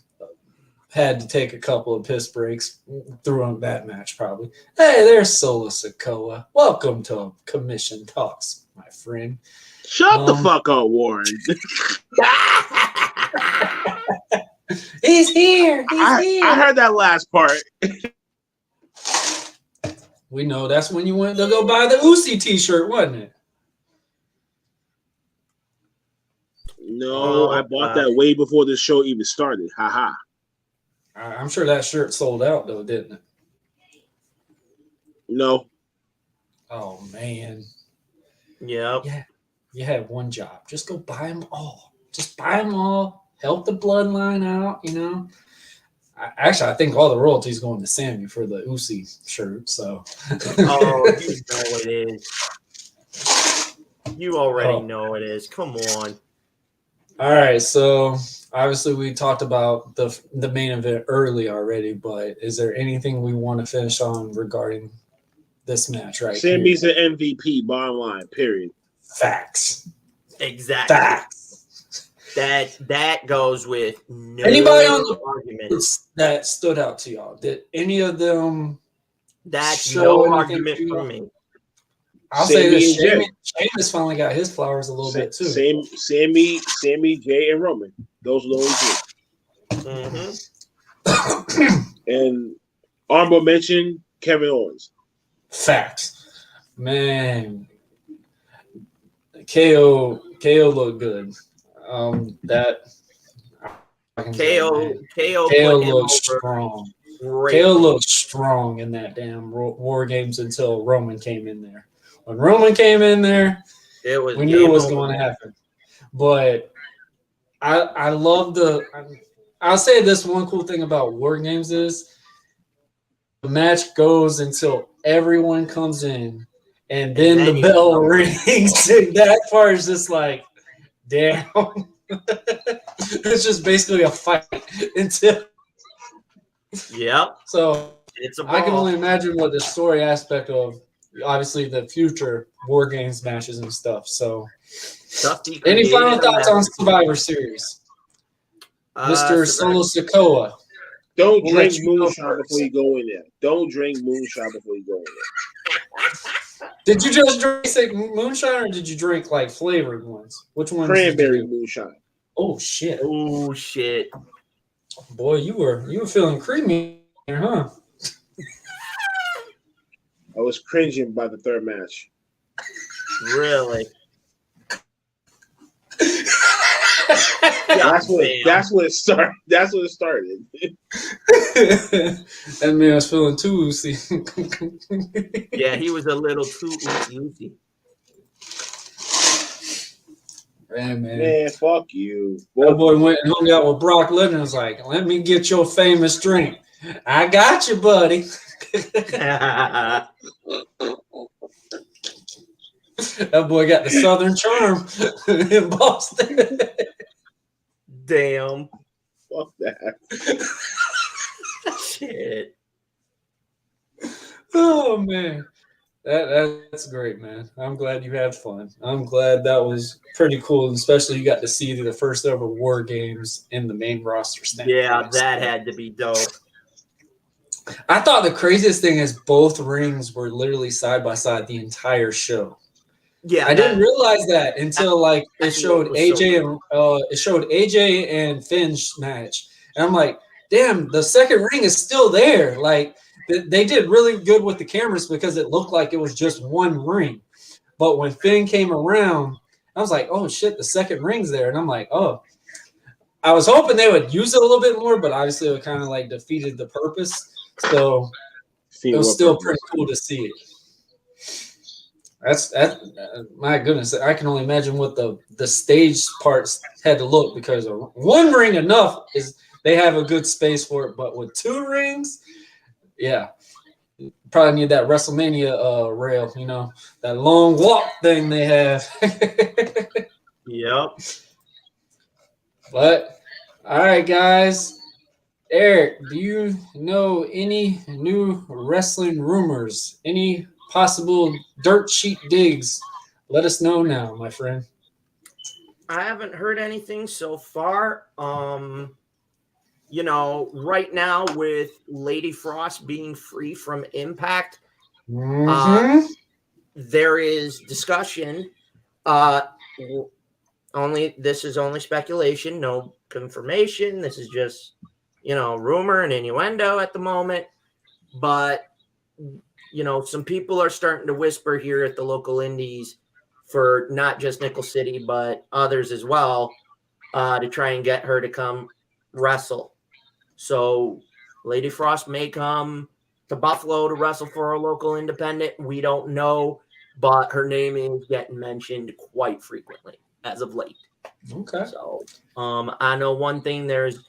had to take a couple of piss breaks through that match, probably. Hey, there's Solo Sikoa. Welcome to Commission Talks, my friend. Shut the fuck up, Warren. He's here. He's here. I heard that last part. We know that's when you went to go buy the Usi t-shirt, wasn't it? No, I bought that way before the show even started. Ha. I'm sure that shirt sold out, though, didn't it? No. Oh, man. Yep. Yeah. You had one job. Just go buy them all. Just buy them all. Help the bloodline out, you know. I think all the royalties going to Sammy for the Usi shirt, so. Oh, you know it is. You already know it is. Come on. All right, so obviously we talked about the main event early already, but is there anything we want to finish on regarding this match right Sammy's here? an MVP, bottom line, period. Facts. Exactly. Facts. That goes with no anybody on the argument that stood out to y'all. Did any of them That's no argument for me. I'll say this: Sammy and Sheamus finally got his flowers a little bit too. Sammy, Jay, and Roman. Those are the only two. And honorable mention: Kevin Owens. Facts, man. KO looked good. KO looked strong. KO looked strong in that damn War Games until Roman came in there. When Roman came in there, we knew it was going to happen. But I love I'll say this one cool thing about War Games is the match goes until everyone comes in, and then the bell rings. And that part is just like, damn. It's just basically a fight until. Yep. So it's a ball. I can only imagine what the story aspect of, obviously, the future War Games matches and stuff. So, any final thoughts on Survivor Series? Mr. Solo Sikoa. Don't drink moonshine before you go in there. Don't drink moonshine before you go in there. Did you just drink moonshine, or did you drink like flavored ones? Which one? Cranberry moonshine. Oh shit! Oh shit! Boy, you were feeling creamy here, huh? I was cringing by the third match. Really? That's what it started. That's what it started. That man was feeling too loosey. Yeah, he was a little too loosey. Man, fuck you. That boy went and hung out with Brock Lesnar and was like, let me get your famous drink. I got you, buddy. That boy got the Southern charm in Boston. Damn. Fuck that. Shit. Oh, man. That's great, man. I'm glad you had fun. I'm glad that was pretty cool, especially you got to see the first ever War Games in the main roster standpoint. Yeah, that had to be dope. I thought the craziest thing is both rings were literally side by side the entire show. Yeah, I didn't realize that until like it showed AJ and Finn's match, and I'm like, damn, the second ring is still there. Like they did really good with the cameras because it looked like it was just one ring. But when Finn came around, I was like, oh shit, the second ring's there, and I'm like, oh. I was hoping they would use it a little bit more, but obviously it kind of like defeated the purpose. So it was still pretty cool to see it. That's my goodness. I can only imagine what the stage parts had to look, because one ring enough is they have a good space for it, but with two rings, yeah, you probably need that WrestleMania rail, that long walk thing they have. Yep. But all right, guys. Eric, do you know any new wrestling rumors? Any possible dirt sheet digs? Let us know now, my friend. I haven't heard anything so far. Right now with Lady Frost being free from Impact, there is discussion. This is only speculation, no confirmation. This is just rumor and innuendo at the moment, but some people are starting to whisper here at the local indies for not just Nickel City but others as well, to try and get her to come wrestle. So Lady Frost may come to Buffalo to wrestle for a local independent. We don't know, but her name is getting mentioned quite frequently as of late. Okay. So I know one thing, there's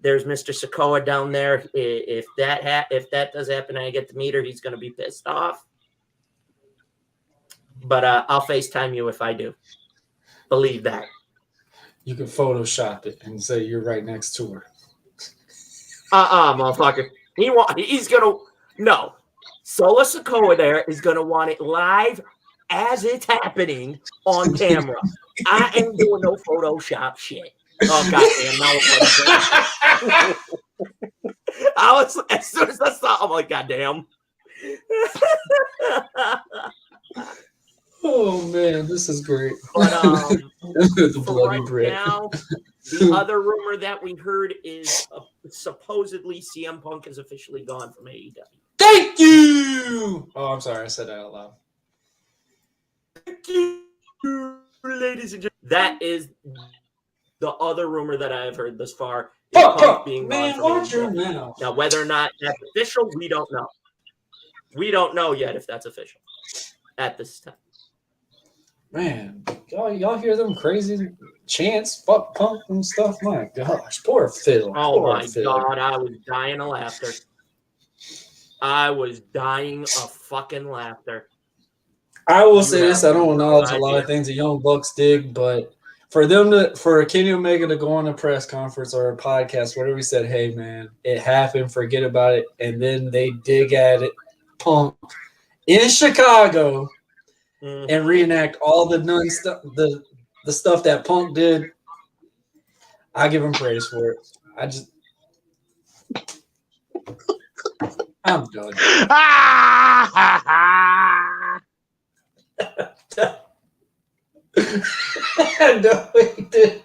Mr. Sikoa down there. If that does happen and I get to meet her, he's going to be pissed off. But I'll FaceTime you if I do. Believe that. You can Photoshop it and say you're right next to her. Motherfucker. He's going to... No. Solo Sikoa there is going to want it live as it's happening on camera. I ain't doing no Photoshop shit. Oh, goddamn. As soon as I saw, I'm like, goddamn. Oh man, this is great. But The for bloody right bread. now, the other rumor that we heard is supposedly CM Punk is officially gone from AEW. Thank you. Oh, I'm sorry, I said that out loud. Thank you, ladies and gentlemen. That is the other rumor that I have heard thus far. Is Punk being gone from watch your AEW. mouth. Now, whether or not that's official, we don't know. We don't know yet if that's official at this time. Man, y'all hear them crazy chants, fuck Punk and stuff? My gosh, poor Phil. Oh poor my Phil. God, I was dying of laughter. I was dying of fucking laughter. I will say this: I don't no acknowledge a lot idea. of things the Young Bucks did, but for Kenny Omega to go on a press conference or a podcast, whatever he said, hey man, it happened, forget about it, and then they dig at it, Punk in Chicago, and reenact all the the stuff that Punk did. I give him praise for it. I'm done. No, he did.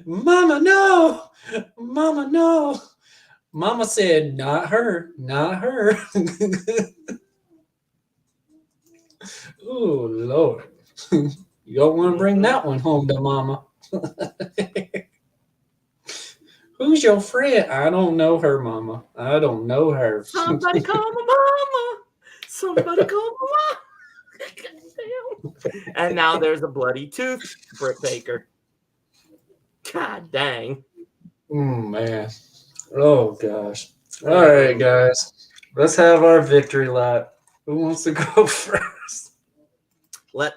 Mama, no. Mama, no. Mama said, not her. Not her. Oh, Lord. You don't want to bring that one home to Mama. Who's your friend? I don't know her, Mama. I don't know her. Somebody call my mama. Somebody call my mama. And now there's a bloody tooth, Britt Baker. God dang. Man. Oh, gosh. All right, guys. Let's have our victory lap. Who wants to go first? Let's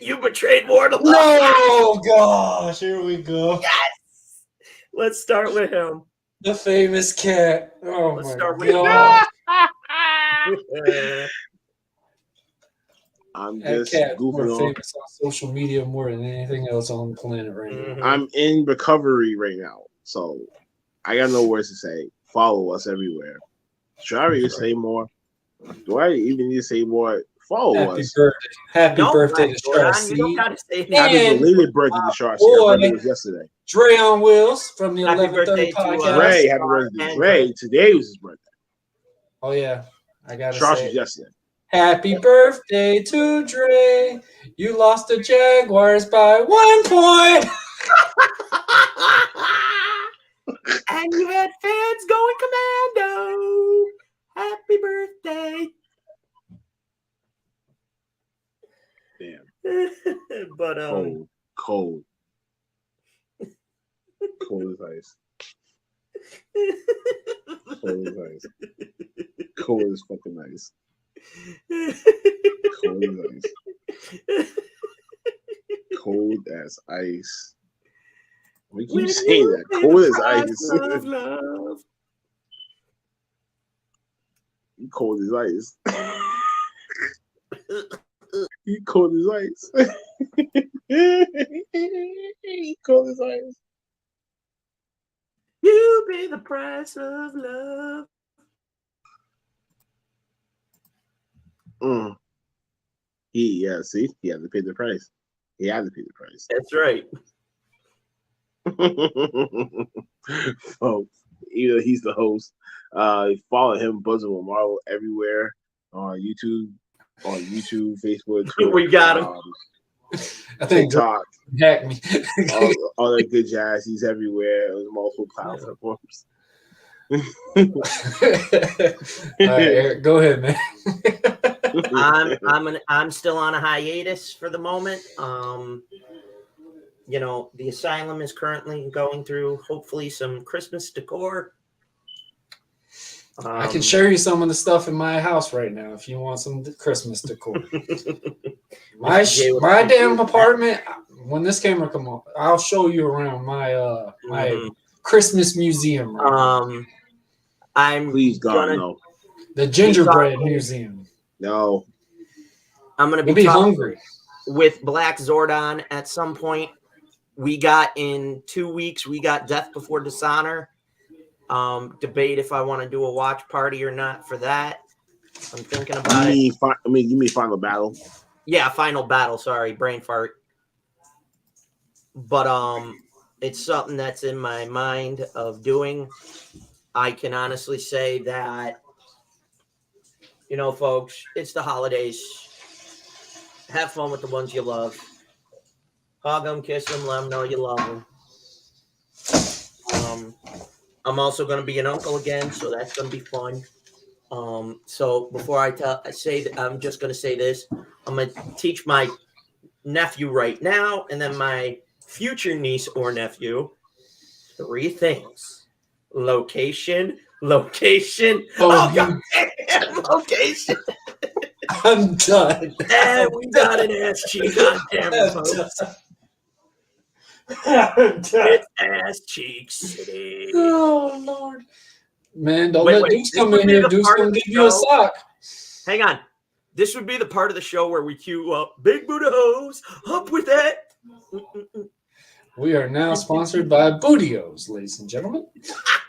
you betrayed Wardlow. No, gosh, here we go. Yes. Let's start with him. The famous cat. Oh Let's my start with God. I'm That just cat more goofing off. famous on social media more than anything else on the planet right now. I'm in recovery right now, so I got no words to say. Follow us everywhere. Should I even say more? Do I even need to say more? Follow Happy us. birthday. Happy birthday to Star You don't gotta say Happy And belated birthday to Sharcy. Her boy, birthday was yesterday. Dre on Wheels from the Happy 1130 birthday to, podcast. Ray, happy birthday to Ray. Today was his birthday. Oh, yeah. I got to Sharcy say was it. yesterday. Happy birthday to Dre. You lost the Jaguars by 1 point. And you had fans going commando. Happy birthday. Damn. But Cold as ice. Cold as ice. Cold as fucking ice. Cold as ice. Cold as ice. We keep saying that. Cold as ice. Love. Cold as ice. He cold as ice. He cold as ice. You pay the price of love. He had to pay the price. He had to pay the price. That's right. So, he's the host. Follow him, Buzzing with Marvel, everywhere on YouTube, Facebook, Twitter. We got him. I think TikTok. Hack me. all that good jazz. He's everywhere on multiple platforms. All right, Eric, go ahead, man. I'm still on a hiatus for the moment. The asylum is currently going through hopefully some Christmas decor. I can show you some of the stuff in my house right now if you want some Christmas decor. my damn apartment. When this camera come on, I'll show you around my my Christmas museum. Right Please God no. The gingerbread museum. No. I'm gonna be hungry with Black Zordon at some point. We got in 2 weeks. We got Death Before Dishonor. Debate if I want to do a watch party or not for that. I'm thinking about it. You mean Final Battle? Yeah, Final Battle. Sorry, brain fart. But it's something that's in my mind of doing. I can honestly say that, folks, it's the holidays. Have fun with the ones you love. Hug them, kiss them, let them know you love them. I'm also going to be an uncle again, so that's going to be fun. So before I'm just going to say this. I'm going to teach my nephew right now, and then my future niece or nephew 3 things: location. Oh God damn, location. I'm done. And we got an ass cheek on camera, folks. It's ass cheek city. Oh Lord, man! Don't Wait, let Deuce come in be here. the Deuce part gonna of the give you a show- sock. Hang on. This would be the part of the show where we cue up Big Buddha Hose. Up with that. We are now sponsored by Bootios, ladies and gentlemen.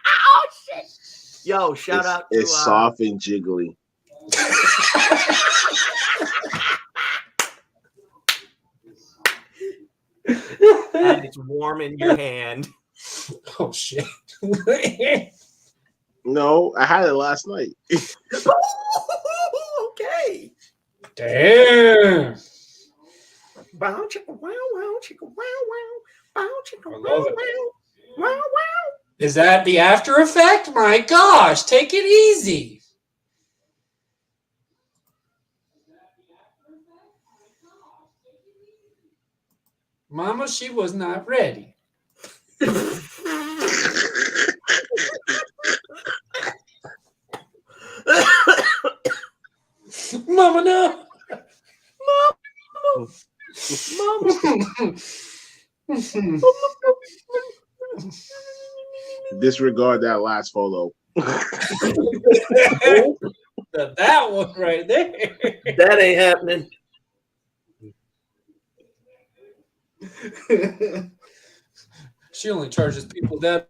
Oh shit! Yo, shout out to It's soft and jiggly. and it's warm in your hand. Oh shit! No, I had it last night. Okay. Damn. Bow chicka wow wow chicka wow wow. Bow chicka I wow love it. wow wow wow. Is that the after effect? My gosh, take it easy. Mama, she was not ready. Mama, no. Disregard that last photo. That one right there. That ain't happening. She only charges people that.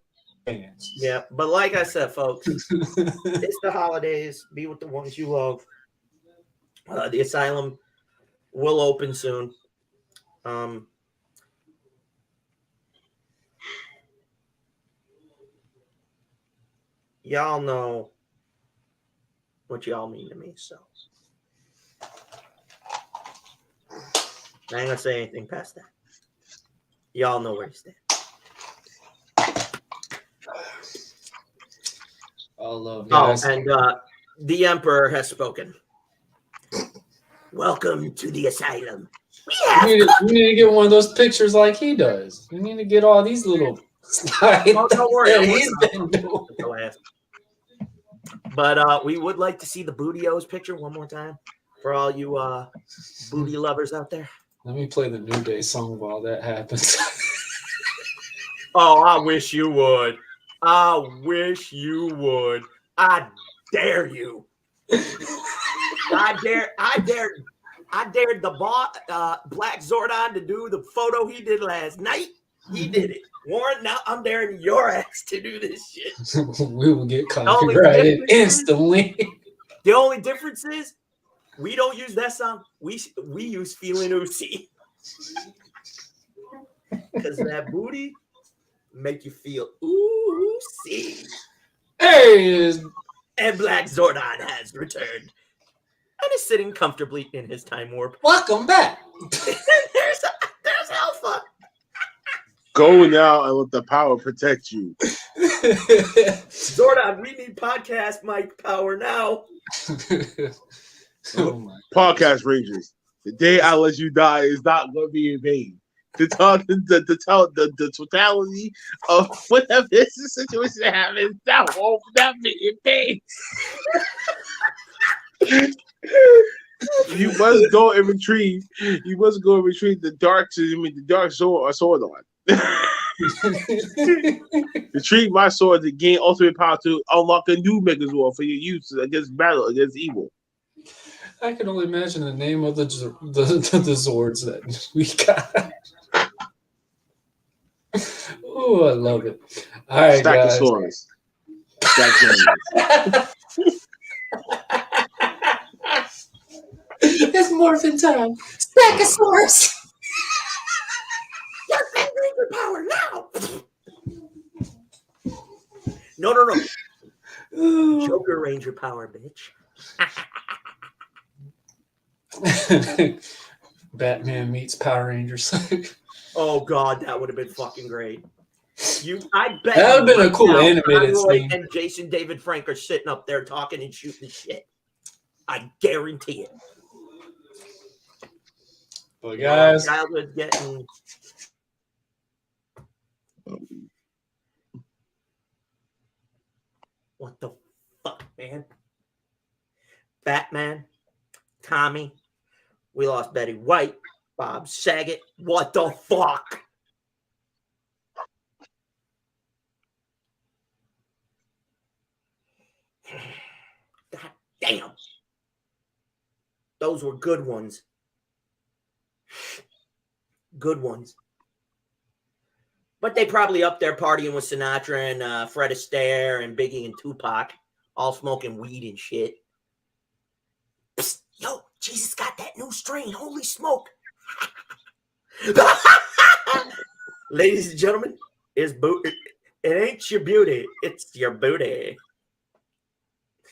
Yeah, but like I said, folks, it's the holidays. Be with the ones you love. The asylum will open soon. Y'all know what y'all mean to me, so I ain't gonna say anything past that. Y'all know where you stand. All love, guys. Oh, and the Emperor has spoken. Welcome to the asylum. You need to get one of those pictures like he does. You need to get all these little slides. Oh, don't worry. that I'm he's working been on doing. it. But we would like to see the Bootios picture one more time for all you booty lovers out there. Let me play the New Day song while that happens. Oh, I wish you would. I wish you would. I dare you. I dared the Black Zordon to do the photo he did last night. He did it. Warren, now I'm daring your ass to do this shit. We will get copyrighted instantly. The only difference is we don't use that song. We use Feeling Oozy. Because that booty make you feel oozy. Hey, and Black Zordon has returned and is sitting comfortably in his time warp. Welcome back. there's Alpha. Go now and let the power protect you. Zordon, we need podcast mic power now. Oh my Podcast Rangers. The day I let you die is not going to be in vain. To tell the totality of whatever this situation happens, that won't not be in vain. You must go and retrieve. You must go and retrieve the dark sword or sword on. Retrieve my sword to gain ultimate power to unlock a new Megazord for your use against battle against evil. I can only imagine the name of the Zords that we got. Oh, I love it. All right, Stack guys. of swords. That It's morphin' time. Stackosaurus. Ranger power now. No. Joker Ranger power, bitch. Batman meets Power Rangers. Oh God, that would have been fucking great. I bet That would have been a cool now, animated Conroy scene. and Jason David Frank are sitting up there talking and shooting shit. I guarantee it. But guys, childhood getting. What the fuck, man? Batman, Tommy, we lost Betty White, Bob Saget. What the fuck? God damn. Those were good ones. Good ones. But they probably up there partying with Sinatra and Fred Astaire and Biggie and Tupac, all smoking weed and shit. Psst, yo, Jesus got that new strain. Holy smoke. Ladies and gentlemen, it ain't your beauty, it's your booty.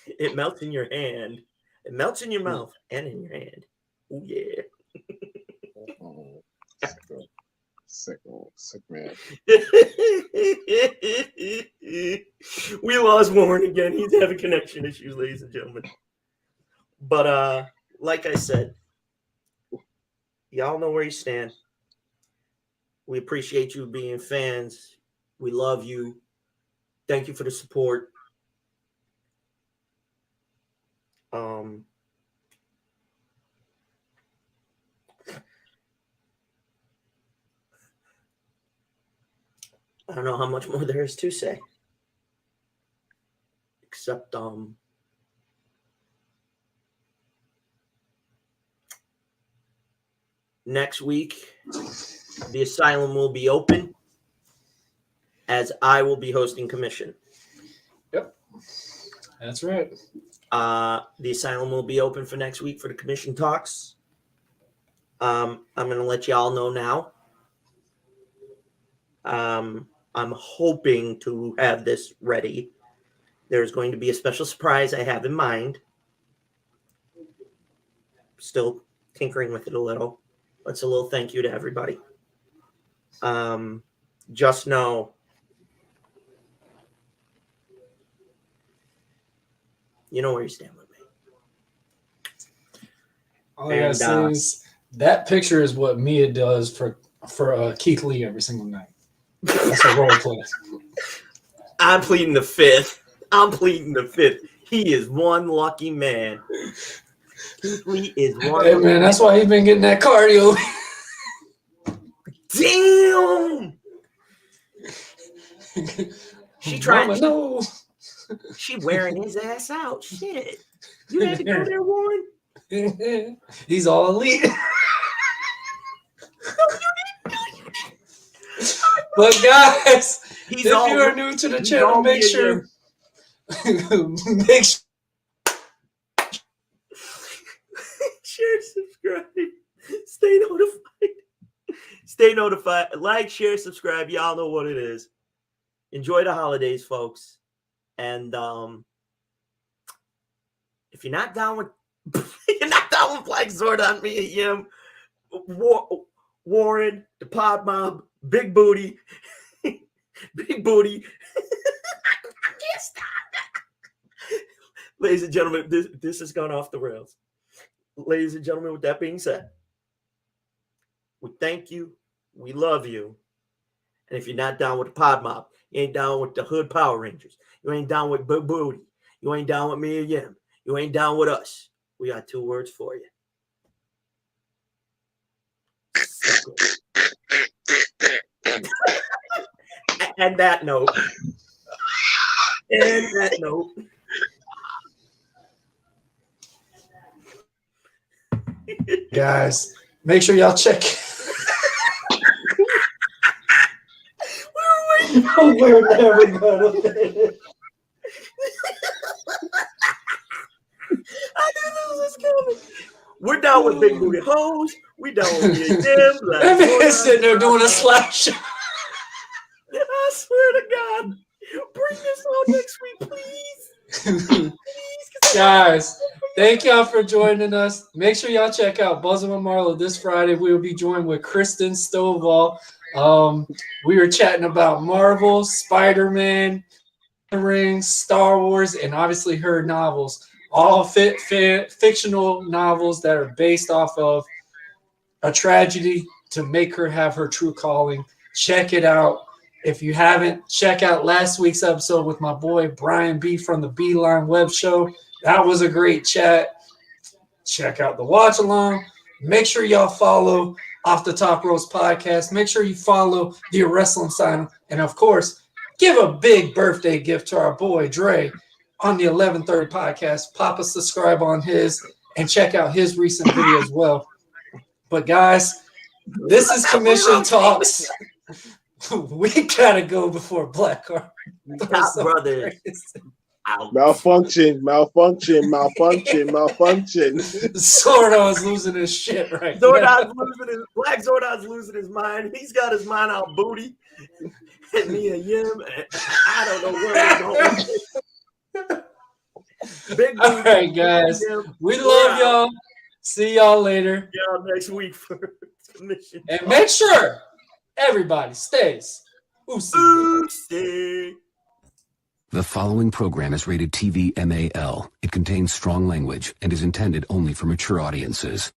It melts in your hand. It melts in your mouth and in your hand. Oh, yeah. Sick man. We lost Warren again. He's having connection issues, ladies and gentlemen. But like I said, y'all know where you stand. We appreciate you being fans. We love you. Thank you for the support. I don't know how much more there is to say. Except next week the asylum will be open as I will be hosting Commission. Yep. That's right. The asylum will be open for next week for the Commission Talks. I'm going to let y'all know now. I'm hoping to have this ready. There's going to be a special surprise I have in mind. Still tinkering with it a little. It's a little thank you to everybody. Just know, you know where you stand with me. All I gotta say is that picture is what Mia does for Keith Lee every single night. That's a role play. I'm pleading the fifth. He is one lucky man. Keith Lee is one. Hey man, that's why he's been getting that cardio. Damn. She trying. No. She wearing his ass out. Shit. You had to go there, Warren. He's all elite. But guys, if you are new to the channel, make sure share, subscribe, stay notified. Like, share, subscribe. Y'all know what it is. Enjoy the holidays, folks. And if you're not down with Black Sword on me and him, Warren, the Pod Mob, Big Booty. I can't stop. Ladies and gentlemen, this has gone off the rails. Ladies and gentlemen, with that being said, we thank you. We love you. And if you're not down with the Pod Mob, you ain't down with the Hood Power Rangers, you ain't down with Big Booty, you ain't down with me and Yim, you ain't down with us, we got two words for you. And that note. Guys, make sure y'all check. We're never gonna down with big booty hoes. We down with me and them. That man sitting there doing a slapshot. I swear to God, bring this on next week, please. Guys, thank y'all for joining us. Make sure y'all check out Buzzing with Marlo this Friday. We will be joined with Kristen Stovall. We were chatting about Marvel, Spider-Man, The Rings, Star Wars, and obviously her novels. All fictional novels that are based off of a tragedy to make her have her true calling. Check it out. If you haven't, check out last week's episode with my boy Brian B from the Beeline Web Show. That was a great chat. Check out the watch along. Make sure y'all follow Off the Top Roast Podcast. Make sure you follow the Wrestling Sign. And of course, give a big birthday gift to our boy Dre on the 1130 podcast. Pop a subscribe on his and check out his recent video as well. But guys, this is Commission Talks. We gotta go before Black Card. Top brothers. Malfunction. Zordon's losing his shit right now. Black Zordon's losing his mind. He's got his mind on booty. And me and him, I don't know where we're going. Big booty. All right, guys. We love y'all. See y'all later. Y'all next week for Commission. And make sure everybody stays oopsie. The following program is rated TV MAL. It contains strong language and is intended only for mature audiences.